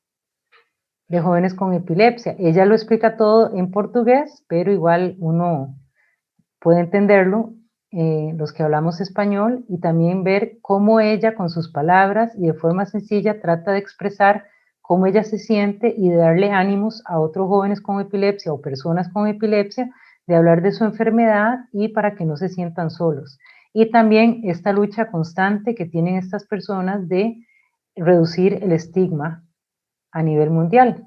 de jóvenes con epilepsia. Ella lo explica todo en portugués, pero igual uno puede entenderlo, los que hablamos español, y también ver cómo ella con sus palabras y de forma sencilla trata de expresar cómo ella se siente y de darle ánimos a otros jóvenes con epilepsia o personas con epilepsia, de hablar de su enfermedad y para que no se sientan solos. Y también esta lucha constante que tienen estas personas de reducir el estigma a nivel mundial.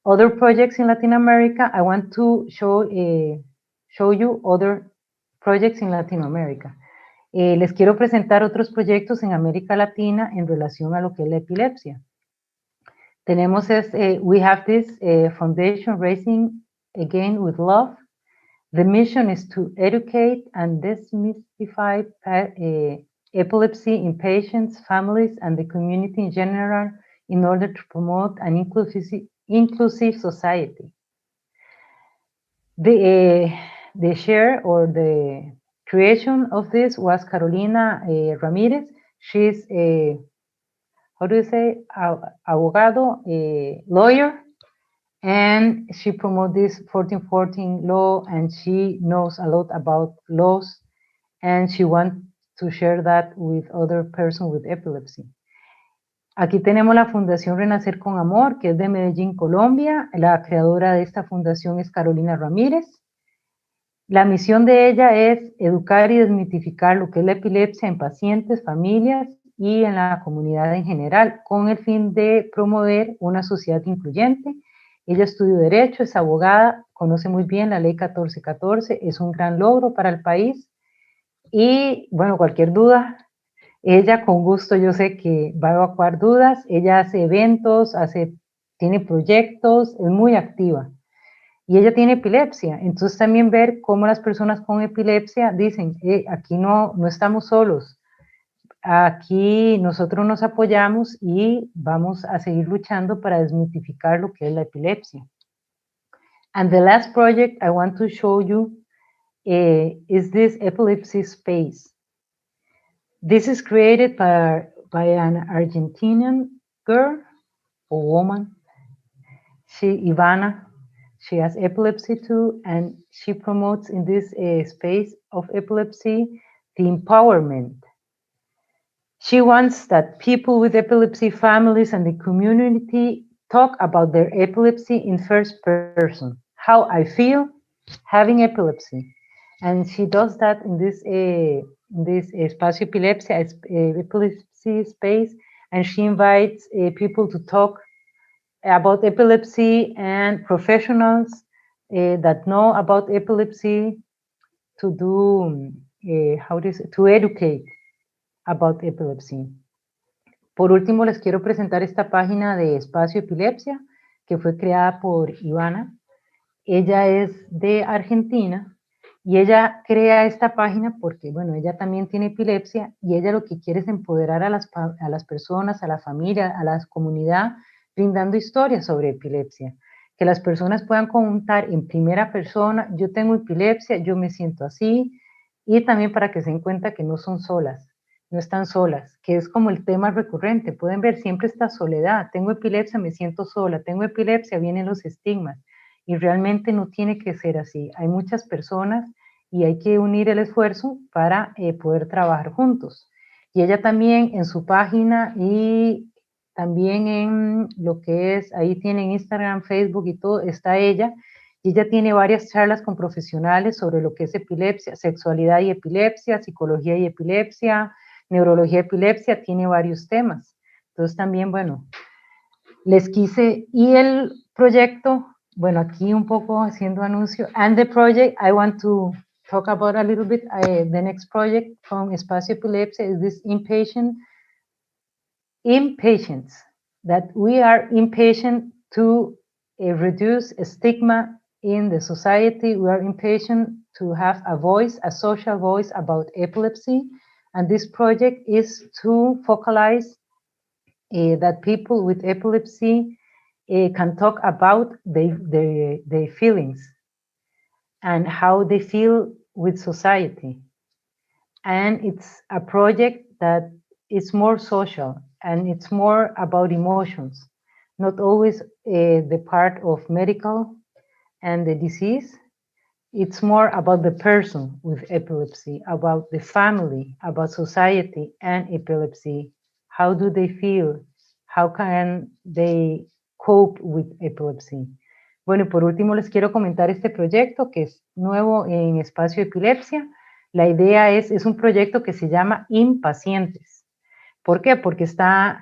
Other projects in Latin America, I want to show you other projects in Latin America. Les quiero presentar otros proyectos en América Latina en relación a lo que es la epilepsia. Tenemos we have this foundation, Raising Again with Love. The mission is to educate and demystify epilepsy in patients, families, and the community in general in order to promote an inclusive society. The share or the creation of this was Carolina Ramirez. She's a, how do you say, abogado, lawyer, and she promotes this 1414 law, and she knows a lot about laws, and she wants to share that with other persons with epilepsy. Aquí tenemos la Fundación Renacer con Amor, que es de Medellín, Colombia. La creadora de esta fundación es Carolina Ramírez. La misión de ella es educar y desmitificar lo que es la epilepsia en pacientes, familias y en la comunidad en general, con el fin de promover una sociedad incluyente. Ella estudió Derecho, es abogada, conoce muy bien la Ley 1414, es un gran logro para el país. Y bueno, cualquier duda, ella con gusto yo sé que va a evacuar dudas. Ella hace eventos, tiene proyectos, es muy activa. Y ella tiene epilepsia, entonces también ver cómo las personas con epilepsia dicen, aquí no estamos solos, aquí nosotros nos apoyamos y vamos a seguir luchando para desmitificar lo que es la epilepsia. And the last project I want to show you is this epilepsy space. This is created by an Argentinian girl or woman, Ivana. She has epilepsy too, and she promotes in this space of epilepsy the empowerment. She wants that people with epilepsy, families, and the community talk about their epilepsy in first person. How I feel having epilepsy. And she does that in this Espacio Epilepsia, epilepsy space, and she invites people to talk about epilepsy and professionals that know about epilepsy to do, to educate about epilepsy. Por último, les quiero presentar esta página de Espacio Epilepsia, que fue creada por Ivana. Ella es de Argentina y ella crea esta página porque, bueno, ella también tiene epilepsia y ella lo que quiere es empoderar a las personas, a la familia, a la comunidad, brindando historias sobre epilepsia, que las personas puedan contar en primera persona, yo tengo epilepsia, yo me siento así, y también para que se den cuenta que no son solas, no están solas, que es como el tema recurrente, pueden ver siempre esta soledad, tengo epilepsia, me siento sola, tengo epilepsia, vienen los estigmas, y realmente no tiene que ser así, hay muchas personas y hay que unir el esfuerzo para poder trabajar juntos. Y ella también en su página y también en lo que es, ahí tienen Instagram, Facebook y todo, está ella, y ella tiene varias charlas con profesionales sobre lo que es epilepsia, sexualidad y epilepsia, psicología y epilepsia, neurología y epilepsia, tiene varios temas. Entonces también, bueno, les quise, y el proyecto, bueno, aquí un poco haciendo anuncio, and the project, I want to talk about a little bit, the next project from Espacio Epilepsia is this impatience, that we are impatient to reduce stigma in the society. We are impatient to have a voice, a social voice about epilepsy. And this project is to focalize that people with epilepsy can talk about their feelings and how they feel with society. And it's a project that is more social and it's more about emotions, not always the part of medical and the disease. It's more about the person with epilepsy, about the family, about society and epilepsy. How do they feel? How can they cope with epilepsy? Bueno, y por último les quiero comentar este proyecto que es nuevo en Espacio Epilepsia. La idea es un proyecto que se llama Impacientes. ¿Por qué? Porque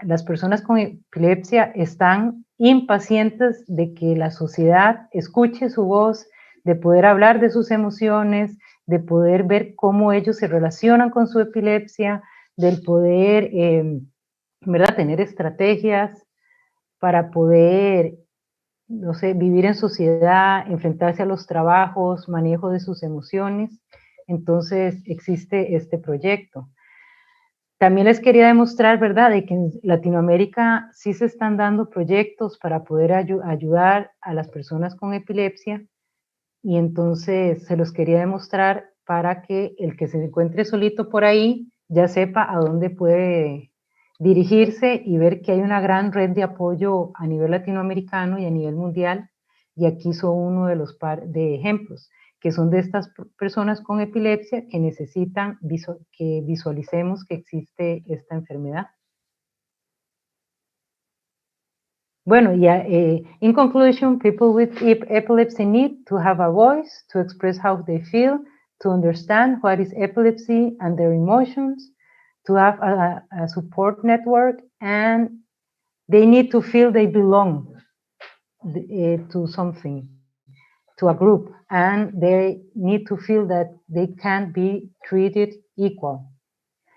las personas con epilepsia están impacientes de que la sociedad escuche su voz, de poder hablar de sus emociones, de poder ver cómo ellos se relacionan con su epilepsia, del poder, ¿verdad?, tener estrategias para poder, no sé, vivir en sociedad, enfrentarse a los trabajos, manejo de sus emociones. Entonces existe este proyecto. También les quería demostrar, ¿verdad?, de que en Latinoamérica sí se están dando proyectos para poder ayudar a las personas con epilepsia, y entonces se los quería demostrar para que el que se encuentre solito por ahí ya sepa a dónde puede dirigirse y ver que hay una gran red de apoyo a nivel latinoamericano y a nivel mundial, y aquí son uno de los de ejemplos, que son de estas personas con epilepsia que necesitan que visualicemos que existe esta enfermedad. Bueno, in conclusion, people with epilepsy need to have a voice to express how they feel, to understand what is epilepsy and their emotions, to have a support network, and they need to feel they belong to something, to a group, and they need to feel that they can be treated equal.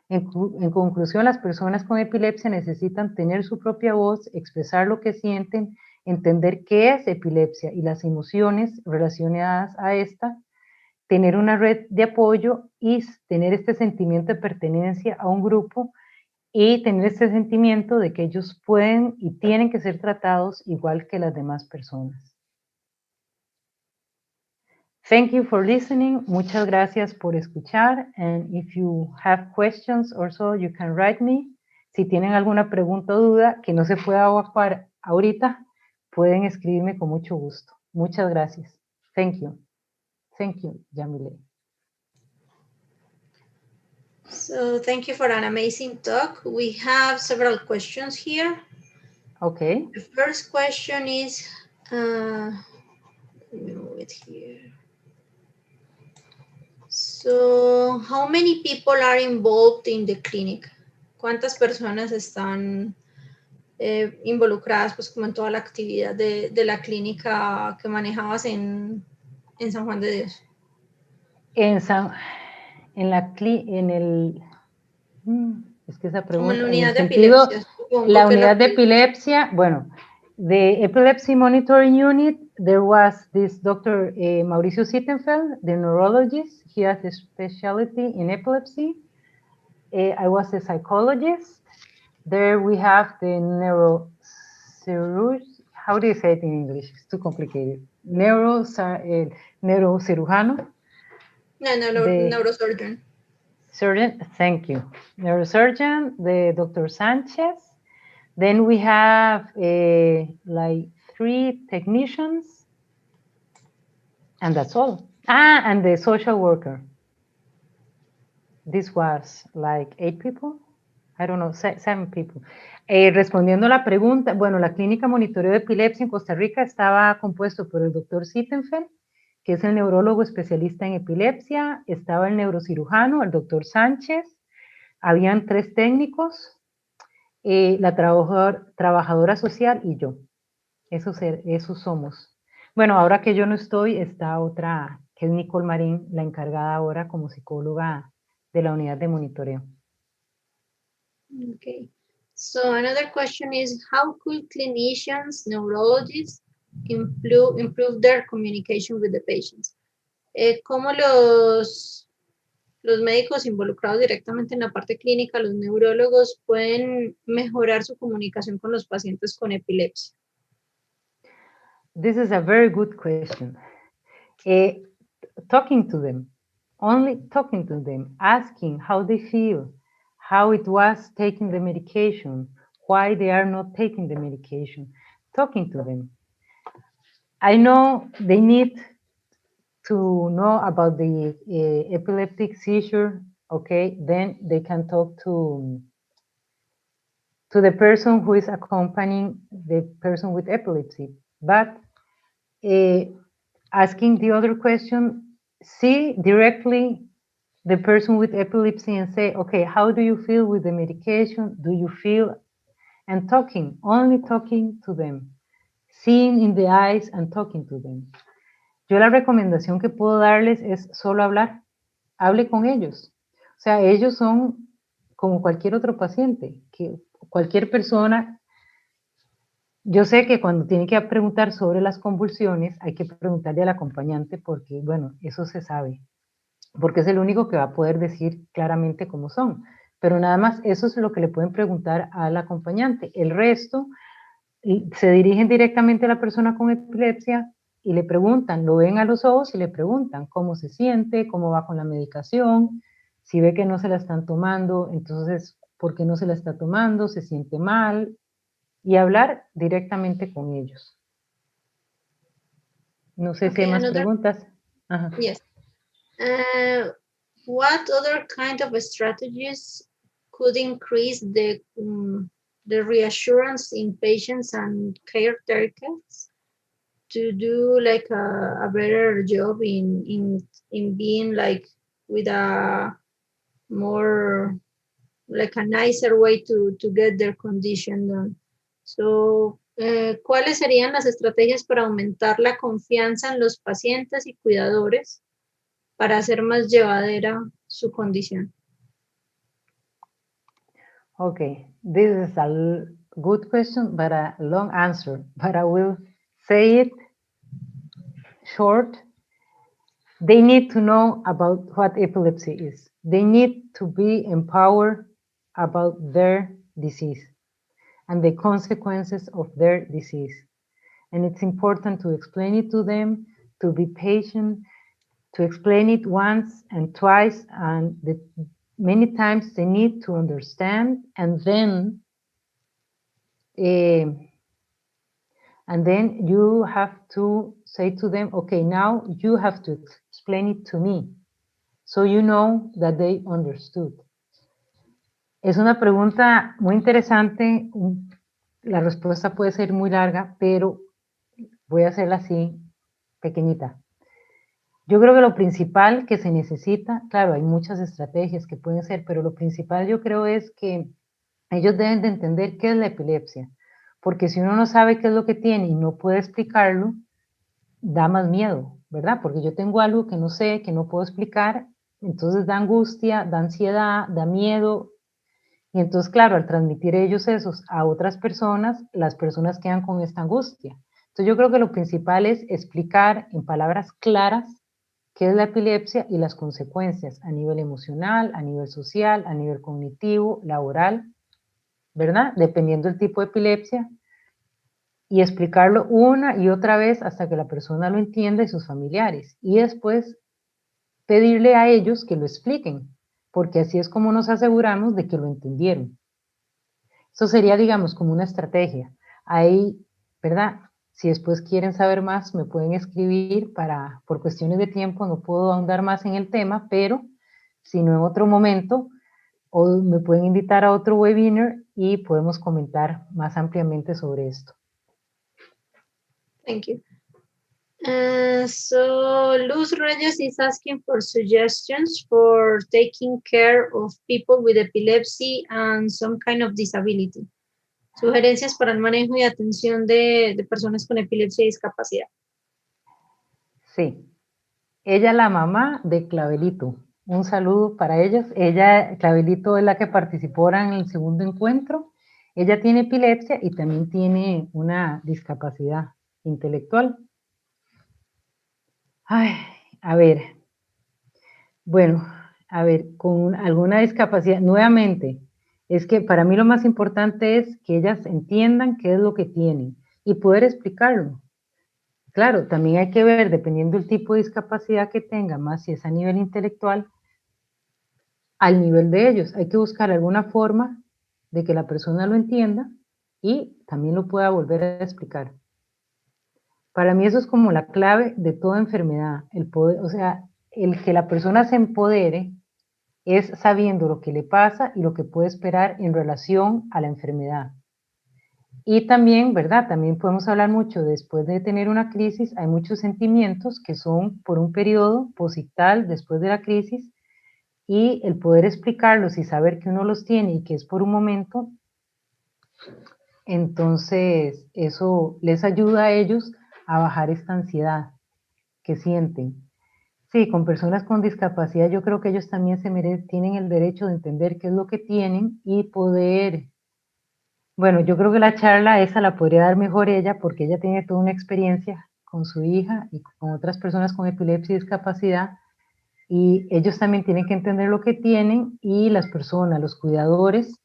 En conclusión, las personas con epilepsia necesitan tener su propia voz, expresar lo que sienten, entender qué es epilepsia y las emociones relacionadas a esta, tener una red de apoyo y tener este sentimiento de pertenencia a un grupo y tener este sentimiento de que ellos pueden y tienen que ser tratados igual que las demás personas. Thank you for listening. Muchas gracias por escuchar. And if you have questions or so, you can write me. Si tienen alguna pregunta o duda que no se pueda evacuar ahorita, pueden escribirme con mucho gusto. Muchas gracias. Thank you. Thank you, Yamile. So thank you for an amazing talk. We have several questions here. Okay. The first question is, let me move it here. So how many people are involved in the clinic? ¿Cuántas personas están involucradas pues como en toda la actividad de la clínica que manejabas en San Juan de Dios? Es que esa pregunta, Como en la unidad en de sentido, epilepsia, supongo la que unidad de que- epilepsia, bueno, the Epilepsy Monitoring Unit, there was this Dr. Mauricio Sittenfeld, the neurologist. He has a specialty in epilepsy. I was a psychologist. There we have the neurochirurg. How do you say it in English? It's too complicated. Neurocirujano. No, neurosurgeon. Surgeon, thank you. Neurosurgeon, the Dr. Sanchez. Then we have like 3 technicians, and that's all. And the social worker. This was like 8 people. I don't know, 7 people. Respondiendo a la pregunta, bueno, la clínica monitoreo de epilepsia en Costa Rica estaba compuesto por el doctor Sittenfeld, que es el neurólogo especialista en epilepsia, estaba el neurocirujano, el doctor Sánchez, habían 3 técnicos, la trabajadora social y yo. Esos somos. Bueno, ahora que yo no estoy, está otra, que es Nicole Marín, la encargada ahora como psicóloga de la unidad de monitoreo. Okay. So another question is, how could clinicians, neurologists improve their communication with the patients? ¿Cómo los médicos involucrados directamente en la parte clínica, los neurólogos, pueden mejorar su comunicación con los pacientes con epilepsia? This is a very good question. Talking to them, only talking to them, asking how they feel, how it was taking the medication, why they are not taking the medication, talking to them. I know they need to know about the epileptic seizure, okay, then they can talk to the person who is accompanying the person with epilepsy. But asking the other question, see directly the person with epilepsy and say, okay, how do you feel with the medication? Do you feel? And talking, only talking to them, seeing in the eyes and talking to them. Yo la recomendación que puedo darles es solo hablar, hable con ellos. O sea, ellos son como cualquier otro paciente, que cualquier persona. Yo sé que cuando tiene que preguntar sobre las convulsiones, hay que preguntarle al acompañante porque, bueno, eso se sabe, porque es el único que va a poder decir claramente cómo son. Pero nada más, eso es lo que le pueden preguntar al acompañante. El resto, se dirigen directamente a la persona con epilepsia y le preguntan, lo ven a los ojos y le preguntan cómo se siente, cómo va con la medicación, si ve que no se la están tomando, entonces, ¿por qué no se la está tomando? ¿Se siente mal? Y hablar directamente con ellos. No sé si hay más preguntas. Ajá. Yes. What other kind of strategies could increase the reassurance in patients and caretakers to do like a better job in being like with a more like a nicer way to get their condition done. So, ¿cuáles serían las estrategias para aumentar la confianza en los pacientes y cuidadores para hacer más llevadera su condición? Okay, this is a good question, but a long answer. But I will say it short. They need to know about what epilepsy is. They need to be empowered about their disease and the consequences of their disease. And it's important to explain it to them, to be patient, to explain it once and twice, and many times they need to understand, and then you have to say to them, okay, now you have to explain it to me, so you know that they understood. Es una pregunta muy interesante. La respuesta puede ser muy larga, pero voy a hacerla así, pequeñita. Yo creo que lo principal que se necesita, claro, hay muchas estrategias que pueden ser, pero lo principal yo creo es que ellos deben de entender qué es la epilepsia, porque si uno no sabe qué es lo que tiene y no puede explicarlo, da más miedo, ¿verdad? Porque yo tengo algo que no sé, que no puedo explicar, entonces da angustia, da ansiedad, da miedo, y entonces, claro, al transmitir ellos esos a otras personas, las personas quedan con esta angustia. Entonces yo creo que lo principal es explicar en palabras claras qué es la epilepsia y las consecuencias a nivel emocional, a nivel social, a nivel cognitivo, laboral, ¿verdad? Dependiendo del tipo de epilepsia, y explicarlo una y otra vez hasta que la persona lo entienda y sus familiares. Y después pedirle a ellos que lo expliquen, porque así es como nos aseguramos de que lo entendieron. Eso sería, digamos, como una estrategia. Ahí, ¿verdad? Si después quieren saber más, me pueden escribir por cuestiones de tiempo, no puedo ahondar más en el tema, pero si no en otro momento, o me pueden invitar a otro webinar y podemos comentar más ampliamente sobre esto. Thank you. So Luz Reyes is asking for suggestions for taking care of people with epilepsy and some kind of disability. Sugerencias para el manejo y atención de personas con epilepsia y discapacidad. Sí. Ella, la mamá de Clavelito. Un saludo para ellas. Ella, Clavelito, es la que participó ahora en el segundo encuentro. Ella tiene epilepsia y también tiene una discapacidad intelectual. Ay, a ver. Bueno, a ver, con alguna discapacidad, nuevamente, es que para mí lo más importante es que ellas entiendan qué es lo que tienen y poder explicarlo. Claro, también hay que ver, dependiendo del tipo de discapacidad que tenga, más si es a nivel intelectual, al nivel de ellos. Hay que buscar alguna forma de que la persona lo entienda y también lo pueda volver a explicar. Para mí eso es como la clave de toda enfermedad, el poder, o sea, el que la persona se empodere es sabiendo lo que le pasa y lo que puede esperar en relación a la enfermedad. Y también, ¿verdad? También podemos hablar mucho, después de tener una crisis, hay muchos sentimientos que son por un periodo posictal después de la crisis, y el poder explicarlos y saber que uno los tiene y que es por un momento, entonces eso les ayuda a ellos a bajar esta ansiedad que sienten. Sí, con personas con discapacidad yo creo que ellos también tienen el derecho de entender qué es lo que tienen y poder. Bueno, yo creo que la charla esa la podría dar mejor ella porque ella tiene toda una experiencia con su hija y con otras personas con epilepsia y discapacidad, y ellos también tienen que entender lo que tienen, y las personas, los cuidadores,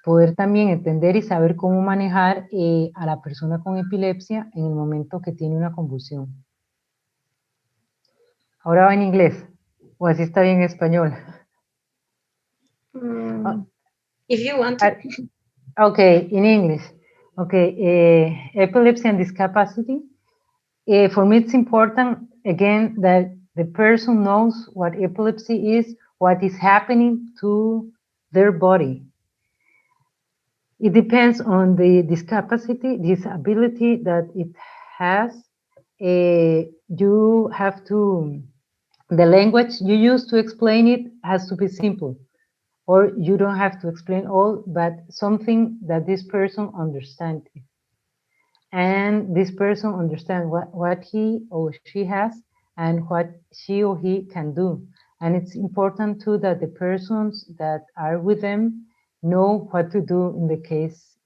poder también entender y saber cómo manejar a la persona con epilepsia en el momento que tiene una convulsión. Ahora va en inglés, o así está bien en español. If you want to. Okay, in English. Okay, epilepsy and discapacity. For me, it's important, again, that the person knows what epilepsy is, what is happening to their body. It depends on the disability that it has. You have to, the language you use to explain it has to be simple. or you don't have to explain all, but something that this person understands. And this person understands what he or she has and what she or he can do. And it's important too that the persons that are with them know what to do in the case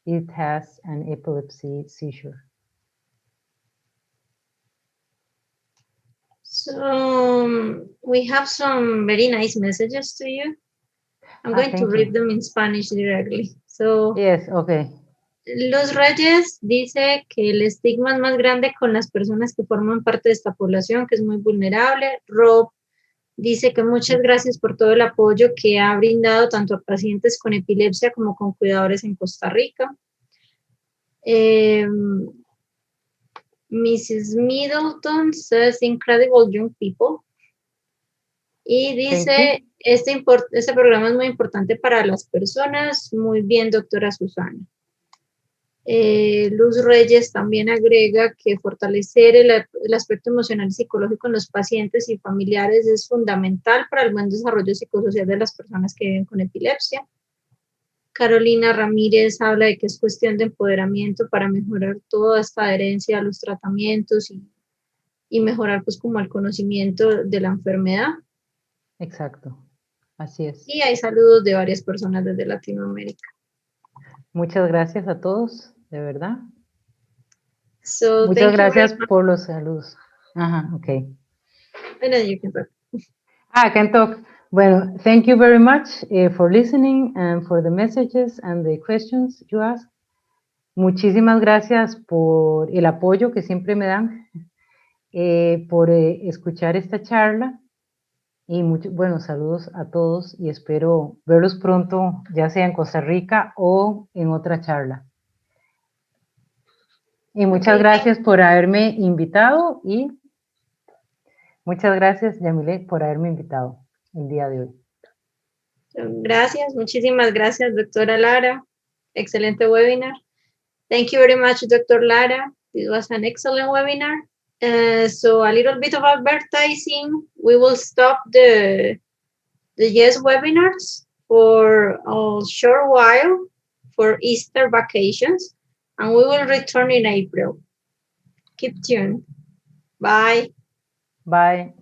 it has an epilepsy seizure. So we have some very nice messages to you. I'm going to Thank read you. them in Spanish directly. So Yes, okay. Luz Reyes dice que el estigma es más grande con las personas que forman parte de esta población, que es muy vulnerable. Rob dice que muchas gracias por todo el apoyo que ha brindado tanto a pacientes con epilepsia como con cuidadores en Costa Rica. Mrs. Middleton says incredible young people. Y dice, este programa es muy importante para las personas. Muy bien, doctora Susana. Luz Reyes también agrega que fortalecer el aspecto emocional y psicológico en los pacientes y familiares es fundamental para el buen desarrollo psicosocial de las personas que viven con epilepsia. Carolina Ramírez habla de que es cuestión de empoderamiento para mejorar toda esta adherencia a los tratamientos y mejorar pues como el conocimiento de la enfermedad. Exacto, así es. Y hay saludos de varias personas desde Latinoamérica. Muchas gracias a todos, de verdad. So, Muchas gracias por los saludos. Ajá, ok. You can talk. I can talk. Bueno, thank you very much for listening and for the messages and the questions you asked. Muchísimas gracias por el apoyo que siempre me dan, por escuchar esta charla y buenos saludos a todos y espero verlos pronto, ya sea en Costa Rica o en otra charla. Y muchas gracias por haberme invitado y muchas gracias, Yamile, por haberme invitado el día de hoy. Gracias, muchísimas gracias, doctora Lara. Excelente webinar. Thank you very much, Dr. Lara. This was an excellent webinar. So a little bit of advertising. We will stop the YES webinars for a short while for Easter vacations, and we will return in April. Keep tuned. Bye. Bye.